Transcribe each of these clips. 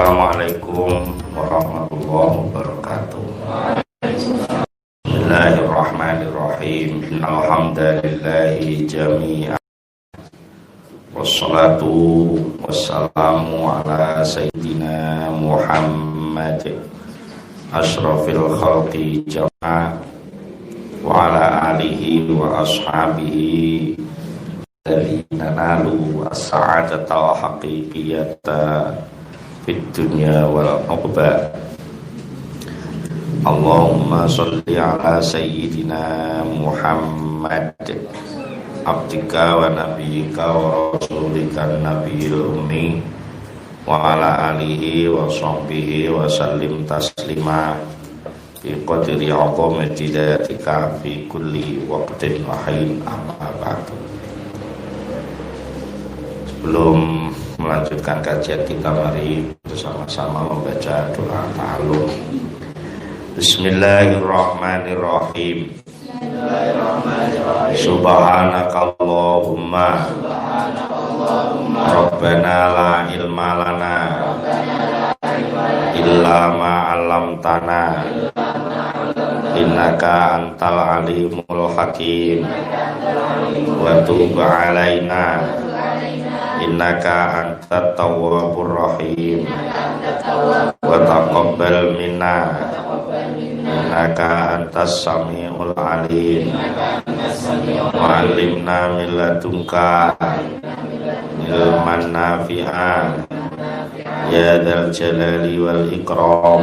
Assalamualaikum warahmatullahi wabarakatuh. Bismillahirrahmanirrahim. Innal hamdalillahi jami'an. Wassalatu wassalamu ala sayyidina Muhammad asyrafil khalqi jama'a wa ala alihi wa ashabihi alladhina nalu as-sa'adata wa haqiqiyata fid dunya wal uqba. Allahumma sholli ala sayyidina Muhammad abdika wa nabiyyika wa rasulika nabiyil ummi wa ala alihi wa sahbihi wa sallim taslima bi qadri 'azamati dzatika fi kulli waqtin wa hin, amma ba'du. Sebelum melanjutkan kajian kita, mari bersama-sama membaca doa ta'alum. Bismillahirrahmanirrahim. Subhanakallahumma Rabbana la ilma lana illa ma 'allamtana innaka antal alimul hakim wa tub 'alaina innaka antat tawwabur rahim wa taqabbal minna innaka antas samiul alim wa 'allimna min ladunka ilman nafi'an ya dzal jalali wal ikram.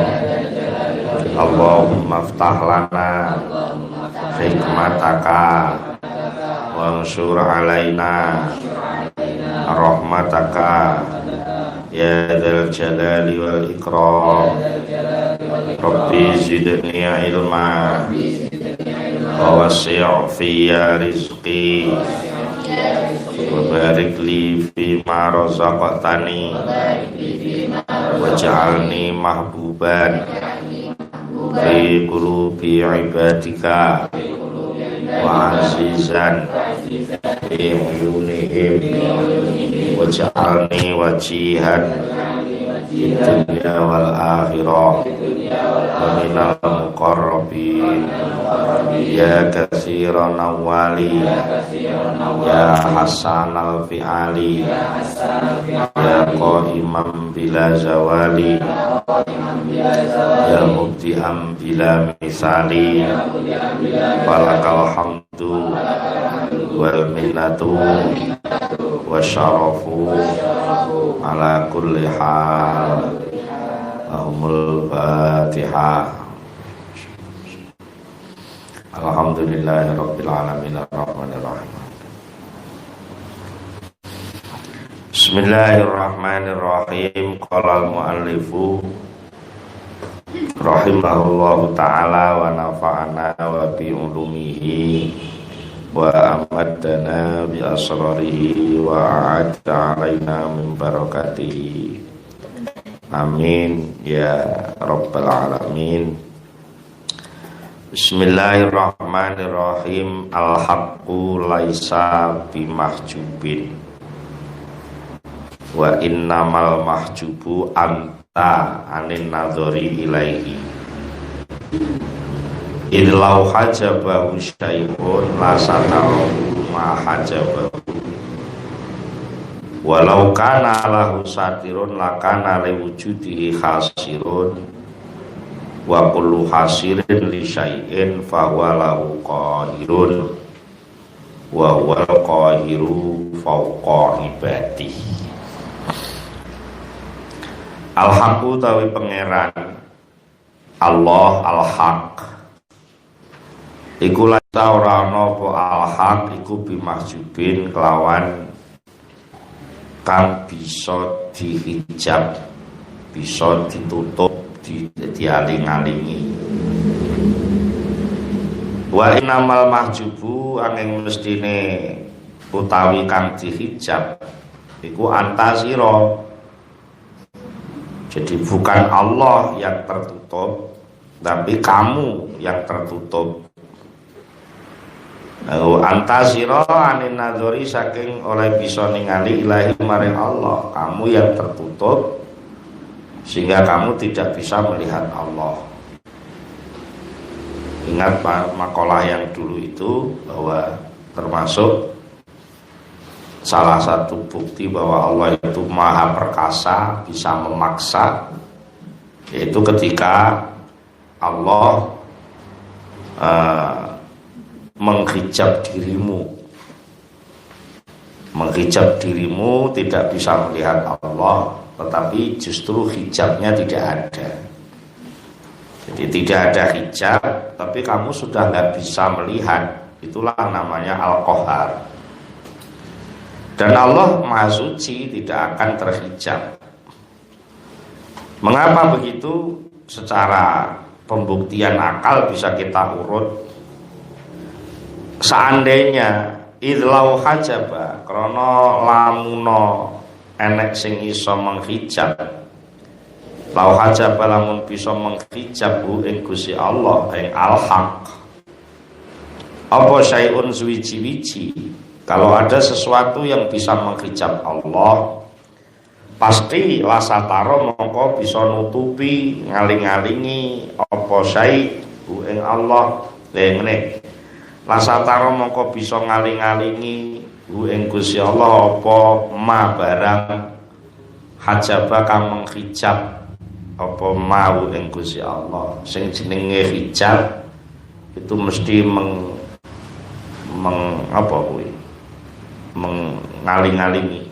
Allahumma aftah lana hikmataka wansur alaina rahmataka ya dzal jalali wal ikram. Rabbi zidni ilma wa wasi' fiyya rizqi wa barik li fima razaqtani waj'alni mahbuban fi qulubi ibadika wa azizan fi uyunihim waj'alni wajihan fid dunya wal akhirah wa minal muqarrabin ya katsiran awwali ya hasanal fi'ali ya qaiman bila zawali ya mubdi'an bila misali falakal hamdu wal minnatu wasyarafu ala kulli hal. Allahumul Fatihah. Alhamdulillahirabbil alamin arrahmanir rahim. Bismillahirrahmanirrahim. Qala al-muallifu rahimahullahu ta'ala wa nafa'ana wa bi ulumihi wa amaddana bi asrarihi wa a'adda alaina min barakatihi. Amin ya rabbal alamin. Bismillahirrahmanirrahim. Al-haqqu laisa bimahjubin wa innamal mahjubu anta anin nadhari ilaihi. Idlau hajabahu syai'un la sanahu ma hajabahu walau kana lahu satirun lakana liwujudihi hasirun wa kullu hasirin li syai'in fahuwa lahu qahirun wa huwal qahiru fawqa ibadihi. Al-haqqu tawi pangeran Allah al-haq iku la ora ana apa al-haq iku bimahjubin kelawan kang bisa dihijab, bisa ditutup, dialing-alingi. Wa innamal mahjubu angin mestine utawi kang dihijab iku antasira. Jadi bukan Allah yang tertutup, tapi kamu yang tertutup. Antasira anin nadhari saking oleh bisa ningali ilahi maring Allah, kamu yang tertutup sehingga kamu tidak bisa melihat Allah. Ingat makalah yang dulu itu, bahwa termasuk salah satu bukti bahwa Allah itu maha perkasa, bisa memaksa, yaitu ketika Allah menghijab dirimu tidak bisa melihat Allah, tetapi justru hijabnya tidak ada. Jadi tidak ada hijab, tapi kamu sudah nggak bisa melihat. Itulah namanya Al-Qahhar. Dan Allah Maha Suci, tidak akan terhijab. Mengapa begitu? Secara pembuktian akal bisa kita urut. Seandainya idlau hajaba, krono lamuno enek sing iso menghijab, lau hajaba lamun bisa menghijab ing Gusti Allah ing al-haq, apa syai'un suwiji-wiji, kalau ada sesuatu yang bisa menghijab Allah, pasti lasataro mongko bisa nutupi ngaling-ngalingi apa syai'u ing Allah. Ngene, lasataro mongko bisa ngaling-ngalingi ing Gusti Allah apa ma barang hajaba kang menghijab apa mau ing Gusti Allah. Sing jenenge hijab itu mesti mengaling-alingi.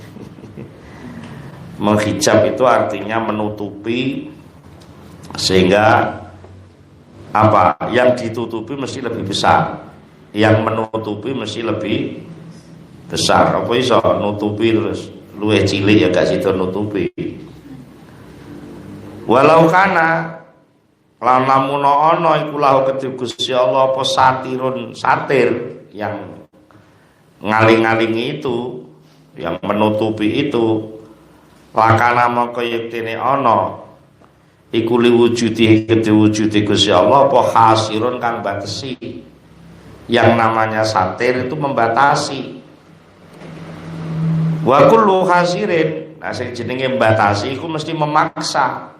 Menghijab itu artinya menutupi, sehingga apa yang ditutupi mesti lebih besar, yang menutupi mesti lebih besar. Apa iso nutupi terus luwih cilik ya gak sida nutupi. Walau kana lan lamun ana iku lahu kedhe Gusti Allah apa satir yang ngaling-alingi itu, yang menutupi itu, lakana mongko yektene ana iku liwujudi kedhe wujude Gusti Allah apa hasirun kang batesi. Yang namanya satir itu membatasi. Wa kullu hasirin, nah sing jenenge membatasi iku mesti memaksa.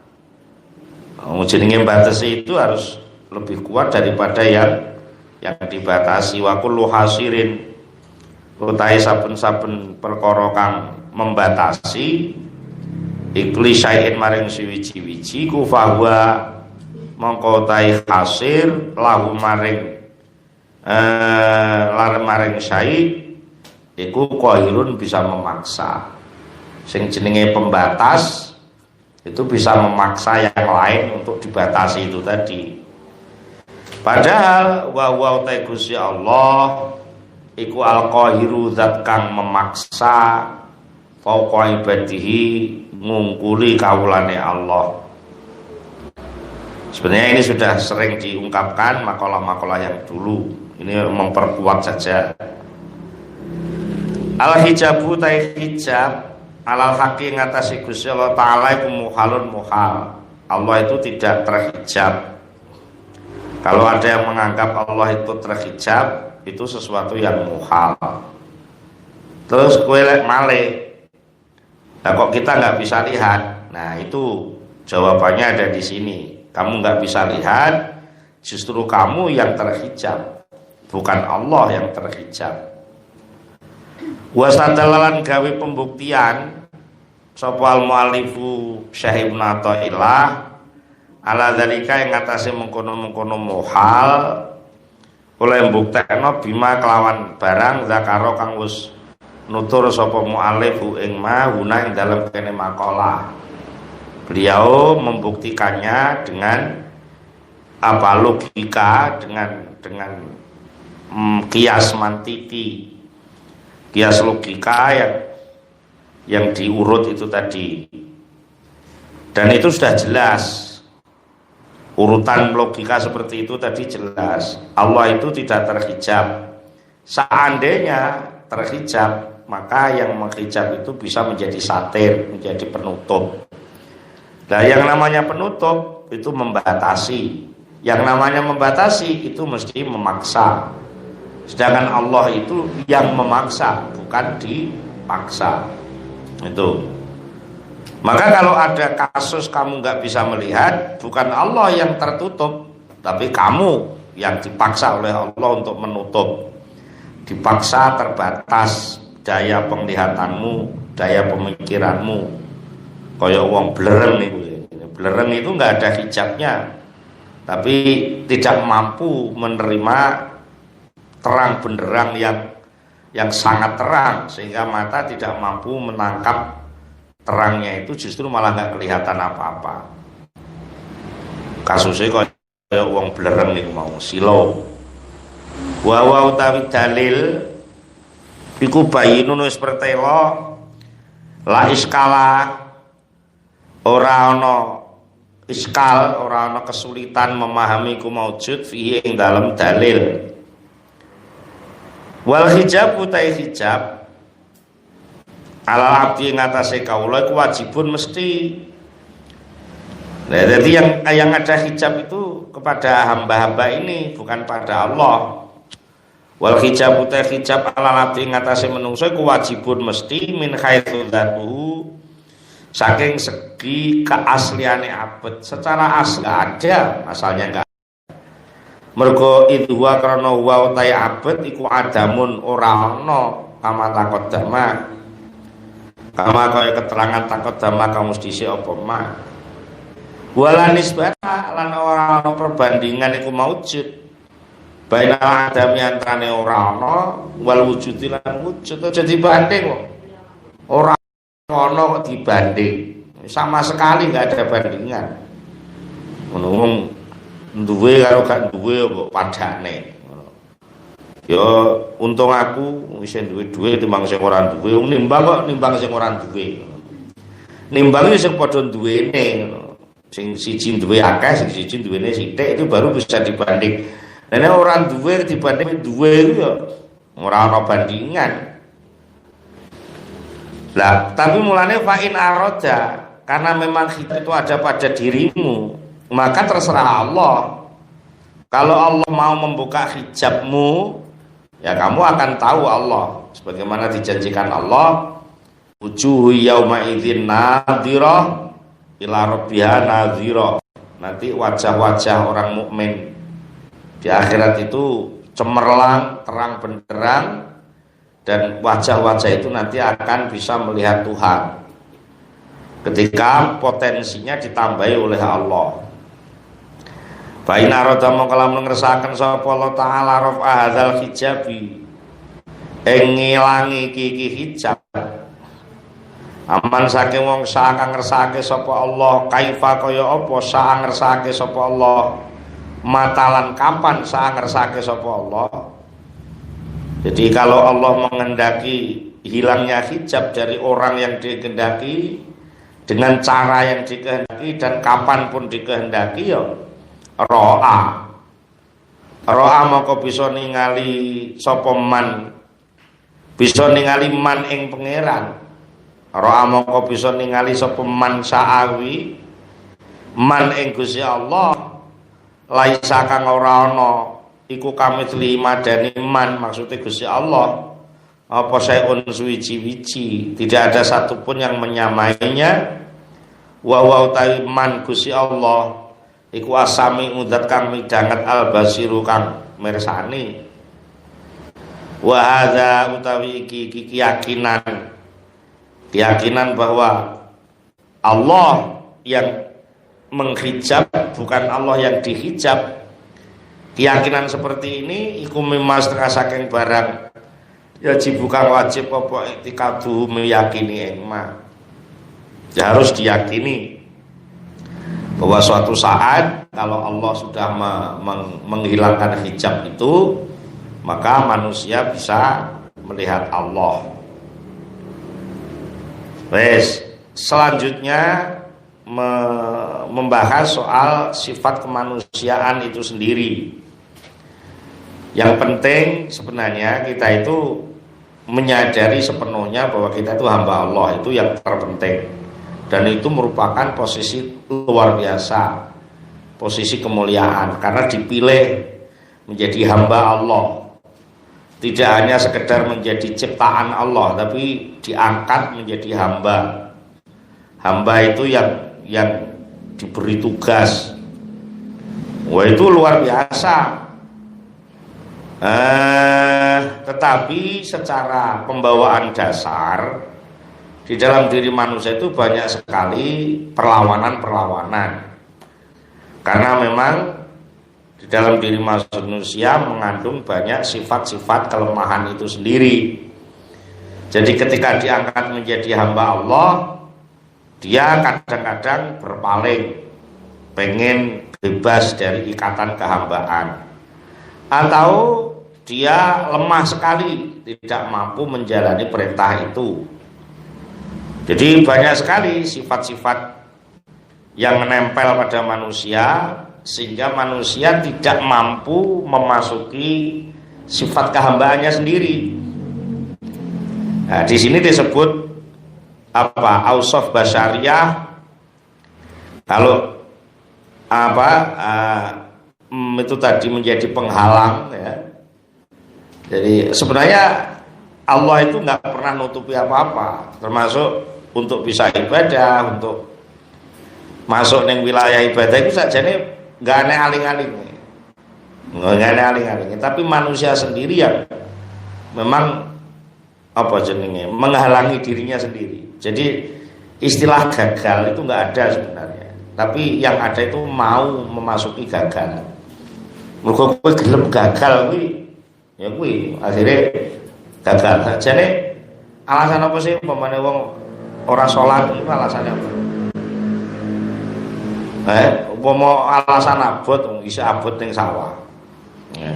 Jenenge batasi itu harus lebih kuat daripada yang dibatasi. Wa kullu hasirin, utahe saben-saben perkara kang membatasi ikli syai'in maring siwiji-wiji ku fahuwa mongko utahe hasir lahu maring maring syai' iku qahirun bisa memaksa. Sing jenenge pembatas itu bisa memaksa yang lain untuk dibatasi itu tadi. Padahal wa utai Gusti Allah iku al-qahiru zat kang memaksa fauqa ibadihi ngungkuli kawulane Allah. Sebenarnya ini sudah sering diungkapkan makalah-makalah yang dulu. Ini memperkuat saja. Al-hijabu tai hijab alal haqi ngatasi Gusti Allah Ta'ala iku muhalun muhal. Allah itu tidak terhijab. Kalau ada yang menganggap Allah itu terhijab, itu sesuatu yang muhal. Terus kowe lek malih, nah kok kita nggak bisa lihat? Nah itu jawabannya ada di sini. Kamu nggak bisa lihat, justru kamu yang terhijab, bukan Allah yang terhijab. Wasadalan gawe pembuktian sapa al muallifu Syekh Ibnu Athaillah ala zalika yang ngatasi mengkono-mengkono muhal oleh mbuktekno bima kelawan barang zakaro kang wis nutur sapa muallifu ing ma guna ing dalam kene makalah. Beliau membuktikannya dengan apa logika, dengan kias mantiki, kias logika yang diurut itu tadi. Dan itu sudah jelas. Urutan logika seperti itu tadi jelas. Allah itu tidak terhijab. Seandainya terhijab, maka yang menghijab itu bisa menjadi satir, menjadi penutup. Nah, yang namanya penutup itu membatasi. Yang namanya membatasi itu mesti memaksa. Sedangkan Allah itu yang memaksa, bukan dipaksa. Itu. Maka kalau ada kasus kamu nggak bisa melihat, bukan Allah yang tertutup, tapi kamu yang dipaksa oleh Allah untuk menutup. Dipaksa terbatas daya penglihatanmu, daya pemikiranmu. Kayak wong blereng itu. Blereng itu nggak ada hijabnya, tapi tidak mampu menerima terang benderang yang sangat terang, sehingga mata tidak mampu menangkap terangnya, itu justru malah nggak kelihatan apa-apa. Kasusnya kayak wong blereng itu mau silo. Wa utawi dalil iku bayinun wis pertela la iskala, ora ana iskal, ora ana kesulitan memahami ku maujud fihi ing dalam dalil. Wal hijab utai hijab ala abdi ngatasé kawula iku wajibun mesti. Nah, jadi yang ada hijab itu kepada hamba-hamba ini, bukan pada Allah. Wal hijab utai hijab ala abdi ngatasé menungso iku wajibun mesti min haitsu dzatuhu, saking segi keasliane abet. Secara asli ada, asalnya enggak. Mergo idwa karena wa utai abet iku adamun ora ana kama taqaddama, kama kaya keterangan taqaddama kamus dhisik apa ma. Wala nisbata lan ora ana perbandingan iku maujud baina adami antane ora ana wal wujud lan wujud. Aja dibanding kok. Ora ana kok dibanding. Sama sekali enggak ada bandingan. Ngono duwe karo gak duwe kok padane. Ya untung aku wis duwe timbang sing ora duwe. Nimbang kok nimbang sing ora duwe. Nimbang sing padha duwene. Sing siji duwe akeh, sing siji duwene sithik, itu baru bisa dibanding. Nek ora duwe dibanding duwe itu ya ora ana bandingan. Lah, tapi mulane fa'in aroda, karena memang itu ada pada dirimu, maka terserah Allah. Kalau Allah mau membuka hijabmu, ya kamu akan tahu Allah. Sebagaimana dijanjikan Allah, wujuhu yauma idzin nadhirah ila rabbiha nadhirah. Nanti wajah-wajah orang mukmin di akhirat itu cemerlang, terang benderang, dan wajah-wajah itu nanti akan bisa melihat Tuhan ketika potensinya ditambahi oleh Allah. Bain arada mongko lamun ngersakaken sapa Allah taala rafa hadzal hijabi, ngilangi iki hijab, aman saking wong sak ngersakake sapa Allah, kaifa kaya apa sak ngersakake sapa Allah, matalan kapan sak ngersakake sapa Allah. Jadi kalau Allah mengendaki hilangnya hijab dari orang yang dikehendaki dengan cara yang dikehendaki dan kapanpun dikehendaki, ya ro'a maka bisa ningali sapa man, bisa ningali man ing pangeran. Ro'a maka bisa ningali sapa man sa'awi man ing Gusti Allah, laisa kang ora ana iku kamitsli madani man, maksudnya Gusti Allah apa sayun suwiji-wiji, tidak ada satupun yang menyamainya. Wa utawi man Gusti Allah iku asami udzat kang midanget al basiru kang mirsani. Wa hadza utawi iki keyakinan bahwa Allah yang menghijab bukan Allah yang dihijab. Keyakinan seperti ini iku mimma setengah saking barang wajib bukan wajib apa iktikadu meyakini engma. Ya harus diyakini bahwa suatu saat kalau Allah sudah menghilangkan hijab itu, maka manusia bisa melihat Allah. Wes, selanjutnya membahas soal sifat kemanusiaan itu sendiri. Yang penting sebenarnya kita itu menyadari sepenuhnya bahwa kita itu hamba Allah, itu yang terpenting. Dan itu merupakan posisi luar biasa, posisi kemuliaan, karena dipilih menjadi hamba Allah. Tidak hanya sekedar menjadi ciptaan Allah, tapi diangkat menjadi hamba hamba itu yang diberi tugas. Wah, itu luar biasa. Tetapi secara pembawaan dasar di dalam diri manusia itu banyak sekali perlawanan-perlawanan. Karena memang di dalam diri manusia mengandung banyak sifat-sifat kelemahan itu sendiri. Jadi ketika diangkat menjadi hamba Allah, dia kadang-kadang berpaling, pengen bebas dari ikatan kehambaan, atau dia lemah sekali, tidak mampu menjalani perintah itu. Jadi banyak sekali sifat-sifat yang menempel pada manusia, sehingga manusia tidak mampu memasuki sifat kehambaannya sendiri. Nah, di sini disebut apa? Ausaf basyariyah. Kalau itu tadi menjadi penghalang, ya. Jadi sebenarnya Allah itu nggak pernah nutupi apa-apa, termasuk untuk bisa ibadah, untuk masuk neng wilayah ibadah itu saja nih nggak aneh aling-aling, nggak aneh aling-aling. Tapi manusia sendiri yang memang apa jenenge menghalangi dirinya sendiri. Jadi istilah gagal itu nggak ada sebenarnya, tapi yang ada itu mau memasuki gagal. Mergo kowe gelem gagal kuwi, ya kuwi akhirnya gagal. Jane alasan apa sih pemane wong ora salat itu alasannya apa? Umpama alasan abot bisa abot ning sawah. Ya.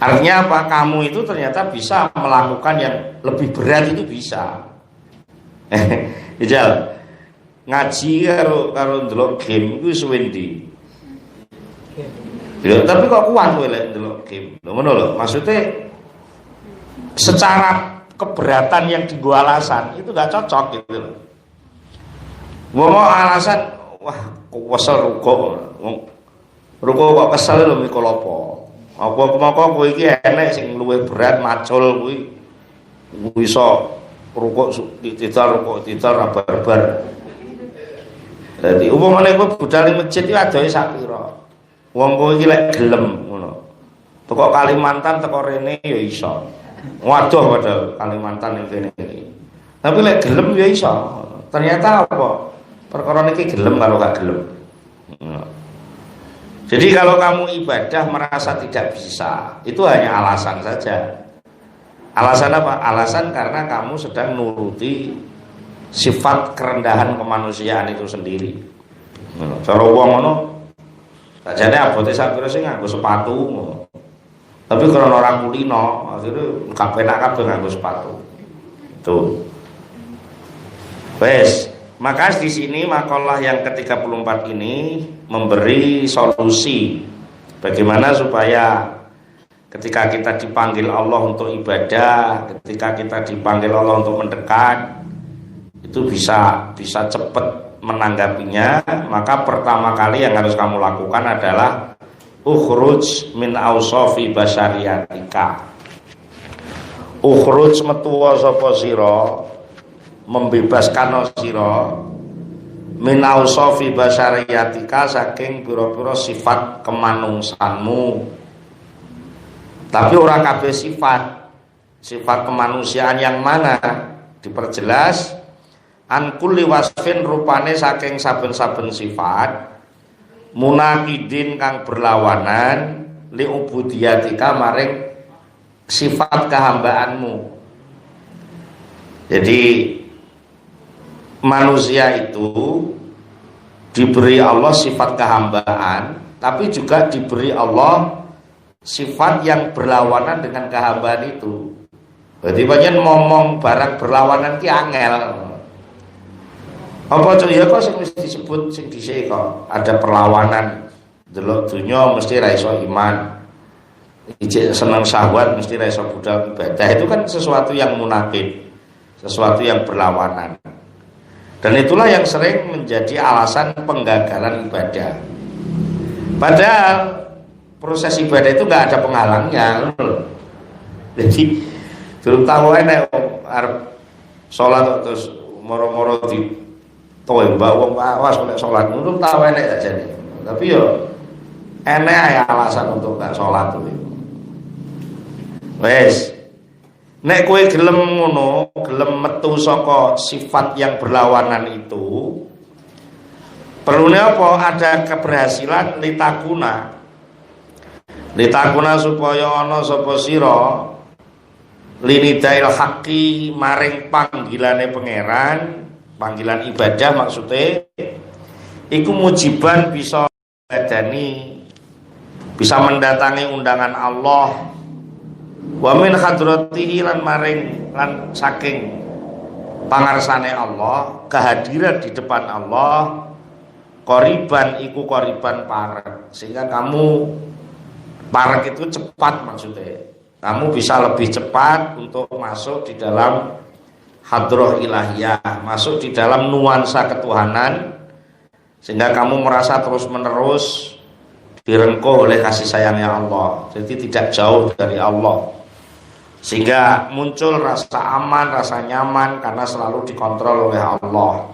Artinya apa? Kamu itu ternyata bisa melakukan yang lebih berat itu bisa. Ijal ngaji karo ndelok game iku suwe ndi? Ya, tapi kok kuat kowe lek ndelok game. Lho ngono lho, maksudnya secara keberatan yang digo alasan itu gak cocok gitu loh. Mau alasan wah kesel ruko. Ruko kok kesel lho mikul apa? Apa-apa kowe iki enek sing luwih berat macul kuwi iso ruko tital ra barbar. Dadi upamane kowe budal ning masjid iki adohe sak pira. Wong kowe iki lek gelem ngono. Teko Kalimantan teko rene ya iso. Waduh padahal Kalimantan ning kene iki. Tapi lek gelem ya iso. Ternyata apa? Perkara niki gelem karo gak gelem. Jadi kalau kamu ibadah merasa tidak bisa, itu hanya alasan saja. Alasan apa? Alasan karena kamu sedang nuruti sifat kerendahan kemanusiaan itu sendiri. Cara wong ngono, sajane abote sak pira sing nganggo sepatu. Tapi karena orang kulino, akhirnya gak penak kabeh nganggo sepatu. Tuh. Wes, maka di sini makalah yang ke-34 ini memberi solusi bagaimana supaya ketika kita dipanggil Allah untuk ibadah, ketika kita dipanggil Allah untuk mendekat, itu bisa cepat menanggapinya. Maka pertama kali yang harus kamu lakukan adalah ukhruj min ausofi basyariyatika. Ukhruj metuwa sapa sira, membebaskan sira min ausofi basyariyatika saking pira-pira sifat kemanungsanmu. Tapi ora kabeh sifat kemanusiaan yang mana diperjelas an kulli wasfin rupane saking saben-saben sifat munaqidin kang berlawanan li ubudiyatika maring sifat kehambaanmu. Jadi manusia itu diberi Allah sifat kehambaan, tapi juga diberi Allah sifat yang berlawanan dengan kehambaan itu. Berarti banyak ngomong barang berlawanan ki angel. Apa tuh ya kok sing mesti disebut sing dhisik kok ada perlawanan. Delok dunya mesti ra iso iman. Ijek seneng syahwat mesti ra iso budal ibadah. Itu kan sesuatu yang munafik, sesuatu yang berlawanan. Dan itulah yang sering menjadi alasan penggagalan ibadah. Padahal proses ibadah itu nggak ada penghalangnya. Jadi terutama nek arep salat terus moro-moro di kowe mbak wong awas nek salat ngono tau enek ajane. Tapi yo enek ae alasan untuk gak salat kuwi. Wes. Nek kowe gelem ngono, gelem metu saka sifat yang berlawanan itu, perlunya apa? Ada keberhasilan litakuna supaya ana sapa sira linidail haqqi maring panggilane pangeran, panggilan ibadah maksudnya iku mujiban bisa badani, bisa mendatangi undangan Allah, wa min hadratihi lan maring lan saking pangarsane Allah, kehadiran di depan Allah, qoriban iku qoriban parek, sehingga kamu parek itu cepat maksudnya. Kamu bisa lebih cepat untuk masuk di dalam hadroh ilahiyah, masuk di dalam nuansa ketuhanan, sehingga kamu merasa terus menerus direngkuh oleh kasih sayangnya Allah. Jadi tidak jauh dari Allah, sehingga muncul rasa aman, rasa nyaman karena selalu dikontrol oleh Allah.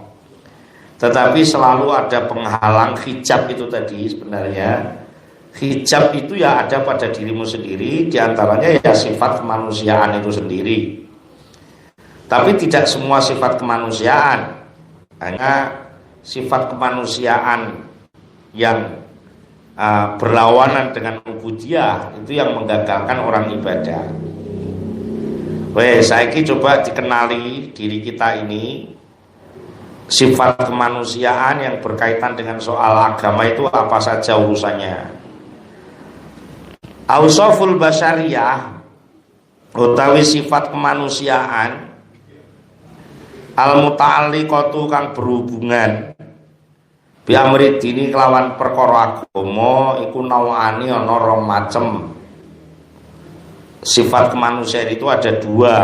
Tetapi selalu ada penghalang hijab itu tadi. Sebenarnya hijab itu ya ada pada dirimu sendiri, diantaranya ya sifat kemanusiaan itu sendiri. Tapi tidak semua sifat kemanusiaan, hanya sifat kemanusiaan yang berlawanan dengan ubudiyah itu yang menggagalkan orang ibadah. Saiki coba dikenali diri kita ini, sifat kemanusiaan yang berkaitan dengan soal agama itu apa saja urusannya. Ausoful basyariyah utawi sifat kemanusiaan al-muta'alliqatu kang berhubungan bi amri dini kelawan perkara agama iku nawani ana rong macem. Sifat kemanusiaan itu ada dua.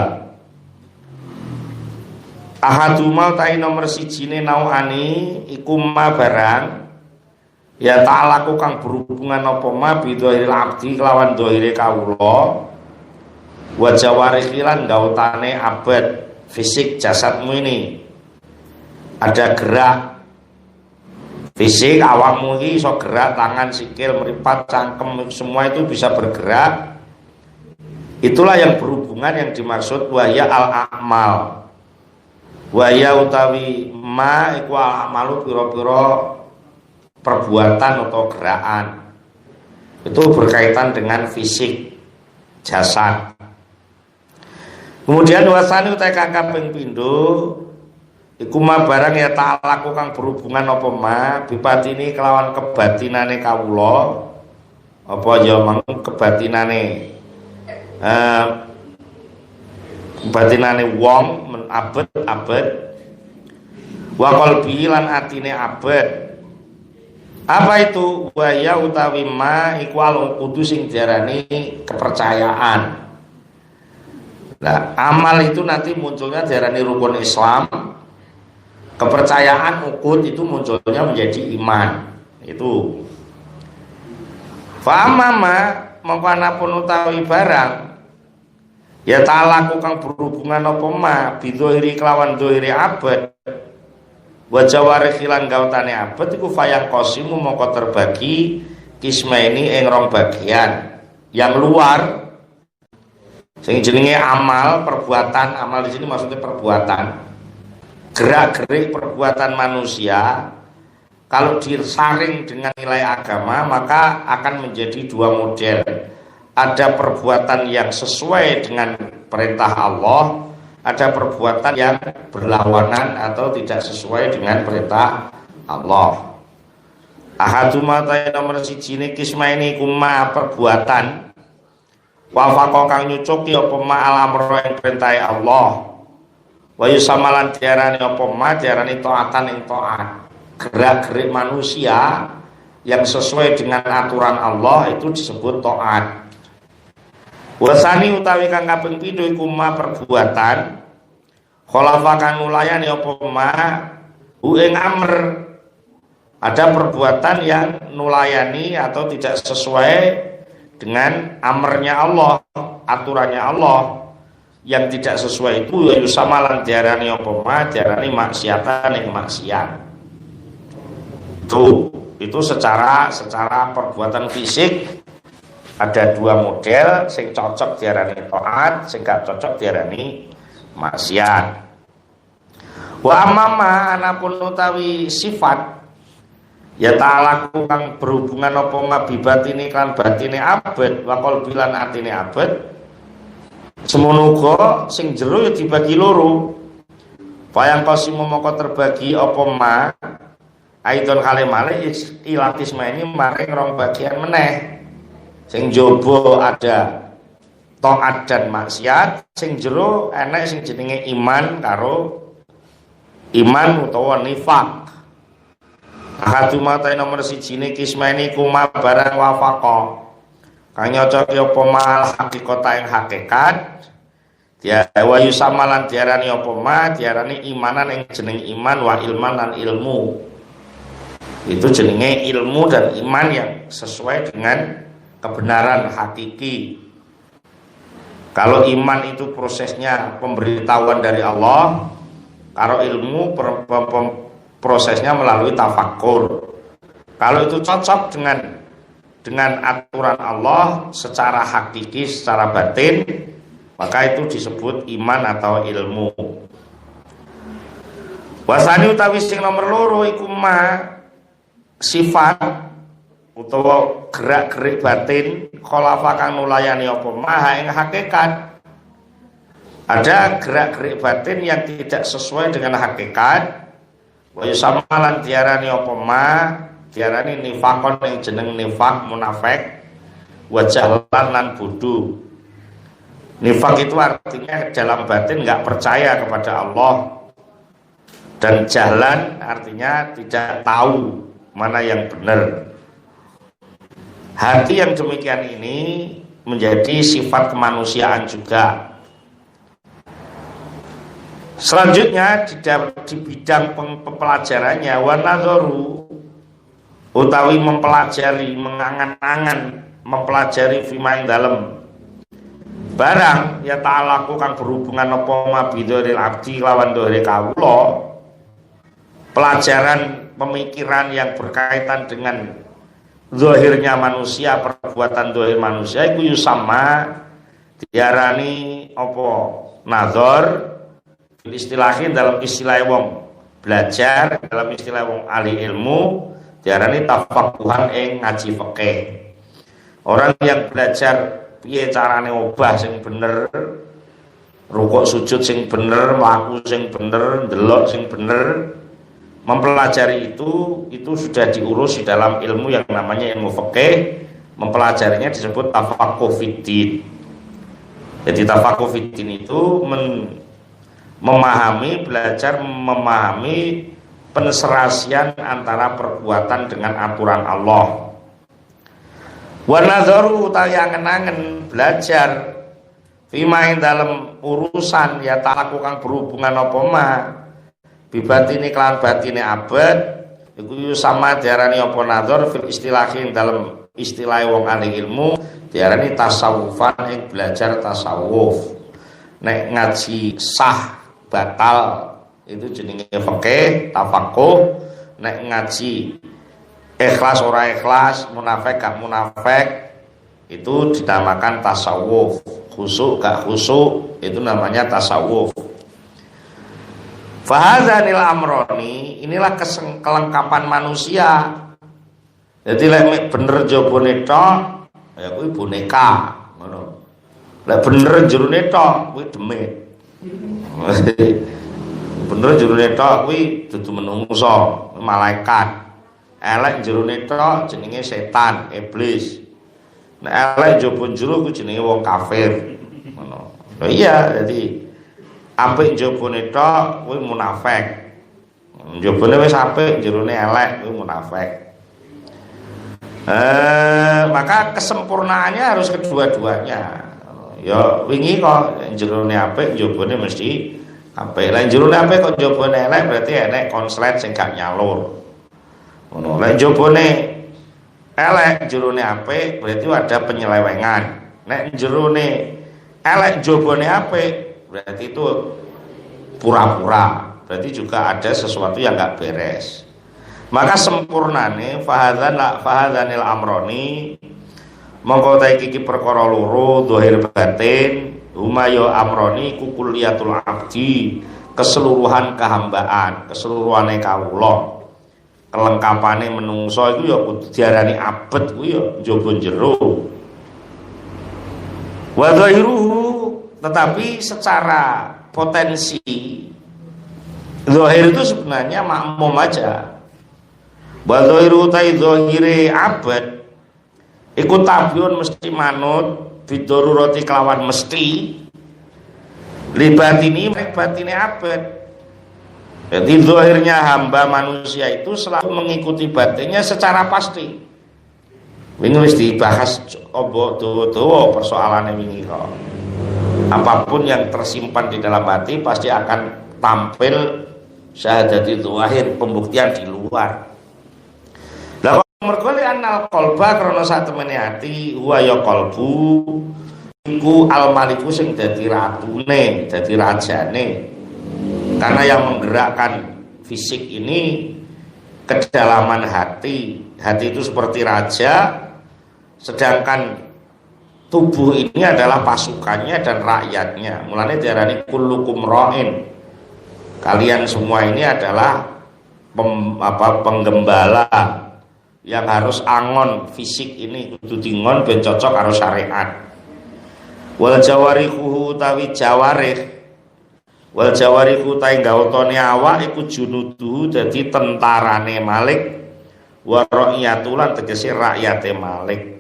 Ahaduma ta'i nomor sijine nawani iku ma barang ya ta'alaku kang berhubungan apa ma bidhairil abdi kelawan dhaire kawula wa jawarih lan gautane abad fisik jasadmu ini. Ada gerak fisik awakmu iki iso gerak, tangan, sikil, meripat, cangkem, semua itu bisa bergerak. Itulah yang berhubungan yang dimaksud wahya al-a'mal. Wahya utawi ma iku al-a'malu pira-pira perbuatan atau gerakan, itu berkaitan dengan fisik jasad. Kemudian wasani utai kakak ping pindho iku ma barang ya ta'alaku kang berhubungan apa ma bipatini kelawan kebatinane kawula, apa ya mang kebatinane batinane wong abet wa qalbi lan atine abet. Apa itu? Waya utawi ma iku al-uqud sing diarani kepercayaan. Nah, amal itu nanti munculnya diarani rukun Islam. Kepercayaan uqud itu munculnya menjadi iman. Itu. Fa amma mongko anapun utawi barang ya ta'alaku kang berhubungan apa ma bidhoiri kelawan dhoiri abad wajawari hilang gautane abad iku fayang kosimu mongko terbagi kisma ini ing rong bagian. Yang luar sing jenenge amal, perbuatan. Amal di sini maksudnya perbuatan, gerak-gerik perbuatan manusia. Kalau disaring dengan nilai agama maka akan menjadi dua model. Ada perbuatan yang sesuai dengan perintah Allah, ada perbuatan yang berlawanan atau tidak sesuai dengan perintah Allah. Ahaduma ta nomor siji ne kisma ini kuma perbuatan wafaqa kang nyucuki apa ma al-amra ing perintah Allah. Wa yusamalan diarani apa ma diarani taatan ing taat. Gerak-gerik manusia yang sesuai dengan aturan Allah itu disebut taat. Wasani utawi kang kaping pindho iku ma perbuatan khalafa kang nulayani apa ma ing amr. Ada perbuatan yang nulayani atau tidak sesuai dengan amrnya Allah, aturannya Allah. Yang tidak sesuai itu yusamalan diarani apa ma diarani maksiatan ing maksiat. Itu secara perbuatan fisik ada dua model, sing cocok diarani taat, sing gak cocok diarani maksiat. Wa amama anapun utawi sifat ya ta'ala kang berhubungan apa mabibatine kan batine abad wa qalbilan atine abad semono uga sing jero ya dibagi loro. Bayang qasimu moko terbagi apa ma aidon kalimale ilatisma ini maring rong bagian meneh. Sing jaba ada taat dan maksiat, sing jero enek sing jenenge iman karo iman utawa nifak. Ahaduma ta nomor 1 kismene kuma barang wafaqa. Kang nyocoki apa mal hakikata ing hakikat. Ya wa yusamalan diarani apa ma diarani imanan ing jeneng iman wa ilman lan ilmu. Itu jenenge ilmu dan iman yang sesuai dengan kebenaran hakiki. Kalau iman itu prosesnya pemberitahuan dari Allah, kalau ilmu prosesnya melalui tafakkur. Kalau itu cocok dengan aturan Allah secara hakiki, secara batin, maka itu disebut iman atau ilmu. Wasani utawi sing nomor loro iku ma sifat utawa gerak-gerik batin khalafa kang nulayani apa maha ing hakikat. Ada gerak-gerik batin yang tidak sesuai dengan hakikat. Wa yusamalan diarani apa ma diarani nifakon yang jeneng nifak munafik wa jahlan lan bodho. Nifak itu artinya dalam batin enggak percaya kepada Allah, dan jahlan artinya tidak tahu mana yang benar. Hati yang demikian ini menjadi sifat kemanusiaan juga. Selanjutnya di bidang pempelajarannya wanadharu utawi mempelajari, mengangan-angan, mempelajari fima ing dalem barang ya ta'alaku kang berhubungan apa mabidhoril abdi lawan dhore kawula. Pelajaran pemikiran yang berkaitan dengan zahirnya manusia, perbuatan zahir manusia iku yusamma diarani apa nazar istilahin dalam istilah wong belajar, dalam istilah wong ahli ilmu diarani tafaqquhan ing ngaji fikih. Orang yang belajar piye carane obah sing bener, rukuk sujud sing bener, mlaku sing bener, ndelok sing bener, mempelajari itu sudah diurus di dalam ilmu yang namanya ilmu fikih. Mempelajarinya disebut tafaqquh fiddin. Jadi tafaqquh fiddin itu belajar memahami penserasian antara perbuatan dengan aturan Allah. Wa nadharu tayangen-angen belajar fima ing dalam urusan ya ta'alaku kang berhubungan apa ma bibatine kelan batine abad iku sama diarani apa nadhar fil istilahin dalam istilah wong ahli ilmu diarani tasawufan ing belajar tasawuf. Nek ngaji sah batal itu jenenge fikih tafaqquh. Nek ngaji ikhlas ora ikhlas, munafik gak munafik, itu dinamakan tasawuf. Khusyuk gak khusyuk, itu namanya tasawuf. Fahadzanil amroni, inilah kelengkapan manusia. Jadi lek bener jabone tok ya kuwi boneka, ngono. Lek bener jerone tok kuwi demit. Bener jerone tok kuwi dudu menungso, malaikat. Elek jerone tok jenenge setan, iblis. Nek elek njaba jero kuwi jenenge wong kafir. Ngono. Lho iya, jadi apik njabane tok kuwi munafik. Njabane wis apik, jerone elek kuwi munafik. Maka kesempurnaannya harus kedua-duanya. Ya wingi kok jerone apik, njabane mesti apik. Lah jerone apik kok njabane elek berarti enek konslet sing gak nyalur. Ngono, lek jabone elek jerone apik berarti ada penyelewengan. Nek jerone elek jabone apik berarti itu pura-pura. Berarti juga ada sesuatu yang enggak beres. Maka sempurnane fahadzanil amroni mongko ta iki perkara loro zahir batin huma ya amroni kukuliyatul abdi keseluruhan kehambaan keseluruhane kawula kelengkapane menungso iku ya kudu diarani abet ku ya njaba jero wa zahiruhu tetapi secara potensi zahir itu sebenarnya makmum aja. Wa zahiru tai zahire abad iku tabiun mesti manut bidururati kelawan mesti libatini batine abad. Jadi zahirnya hamba manusia itu selalu mengikuti batinnya secara pasti. Wingi wis dibahas obo dawa persoalane wingi kok. Apapun yang tersimpan di dalam hati pasti akan tampil syahadati zahir pembuktian di luar. Lah mergo anal qalba krana satemene ati wa ya qalbu iku al maliku sing dadi ratune, dadi rajane. Karena yang menggerakkan fisik ini kedalaman hati. Hati itu seperti raja, sedangkan tubuh ini adalah pasukannya dan rakyatnya. Mulanya diarani kullukum ra'in. Kalian semua ini adalah penggembala yang harus angon fisik ini kudu dingon ben cocok karo syariat. Wal jawarihu utawi jawarih wal jawarihu ta gawtone awak iku junudu dadi tentarane Malik wa ra'iyatulan tegese rakyate Malik.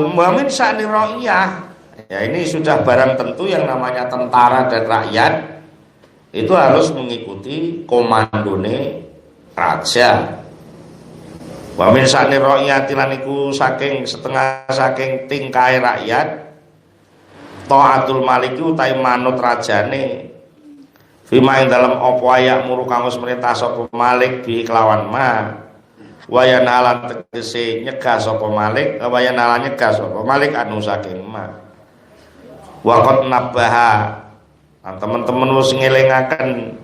Muhammad sa'ni ra'iyah. Ya ini sudah barang tentu yang namanya tentara dan rakyat itu harus mengikuti komandone raja. Wa min sa'ni ra'iyati lan iku saking setengah saking tingkahe rakyat taatul maliki utahe manut rajane fima ing dalem apa ayak muru kang wis merintah sapa Malik bi kelawan ma wayan alan tegese nyegah sapa Malik wayan alan nyegah sapa Malik anu saking ma waqat nabaha teman-teman wis ngelingaken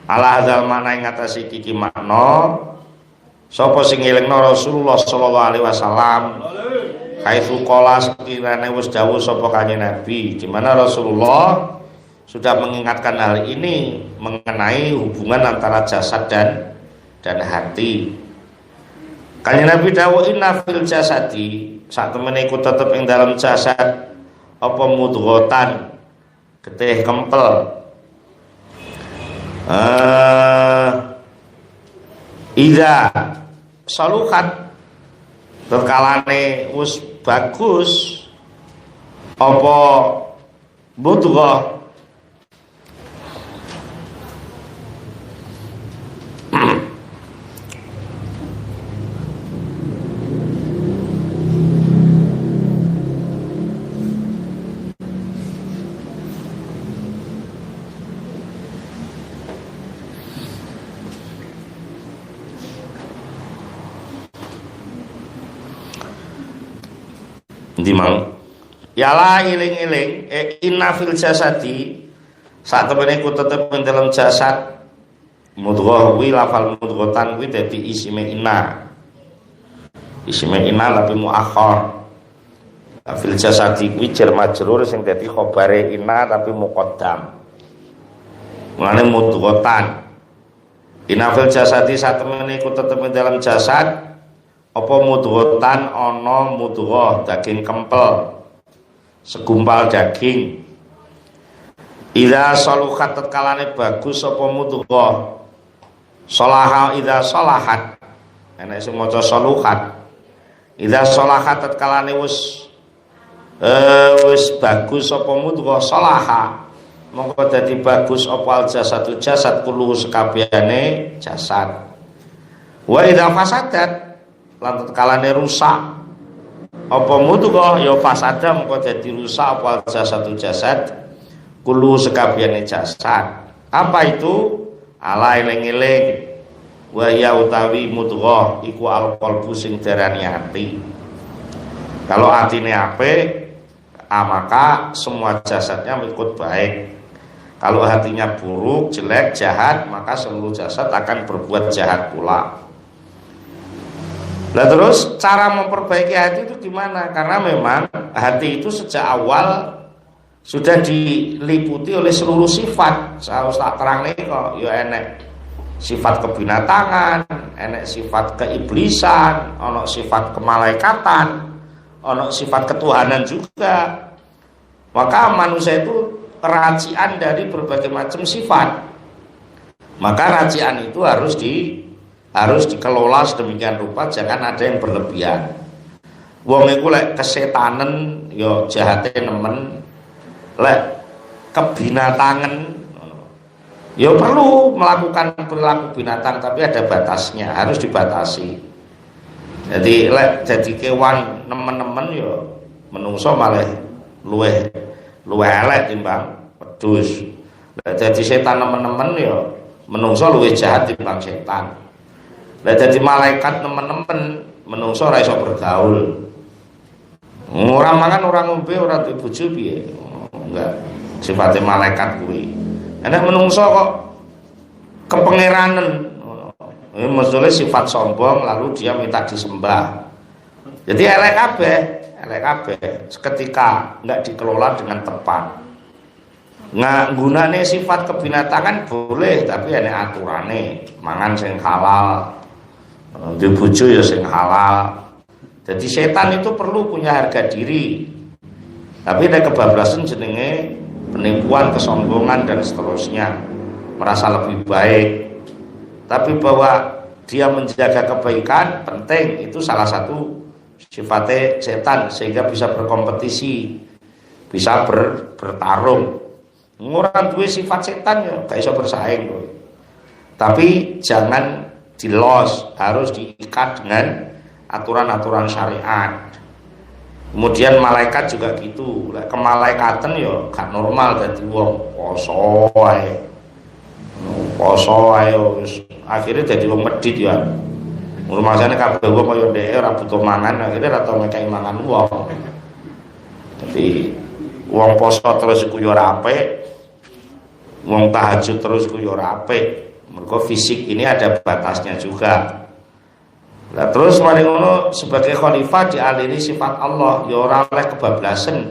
ala hadzal makna ing atas iki makna sapa sing ngelingno Rasulullah sallallahu alaihi wasallam haitsu qala sekirane wis dawuh sapa kanjeng Nabi di mana Rasulullah sudah mengingatkan hal ini mengenai hubungan antara jasad dan hati. Kanjeng Nabi dawuh inna fil jasadi sak temene iku tetep ing dalam jasad apa mudghatan getih kempel ida salukat terkalane wis bagus apa mudghah dimang yala iling-iling inna fil jasadi saat temene ku tetep ing dalam jasad mudghah wi lafal mudghatan kuwi dadi isime inna tapi muakhar fil jasadi kuwi jar majrur sing dadi khabare inna tapi muqaddam mulane mudghatan inna fil jasadi saat temene ku tetep ing dalam jasad apa mudghatan ana mudghah daging kempel segumpal daging idza saluhat tatkalane bagus apa mudghah salaha idza salahat enek sing maca saluhat idza salahat tatkalane wis bagus apa mudghah salaha mongko dadi bagus apa al jasadu jasad kullu sekabehane jasad wa idza fasadat lan kalane rusak apa mudghah ya fasada mengko dadi rusak apa jasadu jasad kulo sekabehane jasad apa itu ala eling-eling wa ya utawi mudghah iku alqalbu sing darani ati Kalau atine apik, maka semua jasadnya ikut baik. Kalau hatinya buruk, jelek, jahat, maka seluruh jasad akan berbuat jahat pula. Nah terus cara memperbaiki hati itu gimana? Karena memang hati itu sejak awal sudah diliputi oleh seluruh sifat. Saya harus tak terang nih kok, ya enek sifat kebinatangan, enek sifat keiblisan, ono sifat kemalaikatan, ono sifat ketuhanan juga. Maka manusia itu racian dari berbagai macam sifat. Maka racian itu harus dikelola sedemikian rupa, jangan ada yang berlebihan. Wong iku lek kesetanen ya jahate nemen, lek kebinatangan ya perlu melakukan perilaku binatang, tapi ada batasnya, harus dibatasi. Jadi lek jadi kewan nemen-nemen ya menungso malah luweh elek timbang wedhus. Lek jadi setan nemen-nemen ya menungso luwih jahat timbang setan. Lek jadi malaikat nemen-nemen menungso ora iso bergaul. Ora mangan, ora ngombe, ora duwe bojo piye? Enggak, sifatnya malaikat kuwi. Enak menungso kok kepengeranan. Ini maksudnya sifat sombong lalu dia minta disembah. Jadi elek kabeh ketika enggak dikelola dengan tepat. Gunane sifat kebinatangan boleh, tapi enek aturane. Mangan sing halal, di bojo ya sing halal. Jadi setan itu perlu punya harga diri. Tapi nek kebablasan jenenge penipuan, kesombongan dan seterusnya, merasa lebih baik. Tapi bahwa dia menjaga kebaikan penting, itu salah satu sifatnya setan, sehingga bisa berkompetisi, bisa bertarung. Orang duwe sifat setan ya gak iso bersaing. Tapi jangan dilos, harus diikat dengan aturan-aturan syariat. Kemudian malaikat juga gitu. Kemalaikatan ya gak normal dadi wong poso ae. Akhirnya dadi wong medhit ya. Rumasane kabeh wong kaya dhek ora butuh mangan, akhirnya ora tau ngekeki mangan wong. Jadi wong poso terus iku ya ora apik. Wong tahajud terus iku ya ora apik. Mergo fisik ini ada batasnya juga. Nah, terus mari ngono sebagai khalifah dialiri sifat Allah, ya ora oleh kebablasan.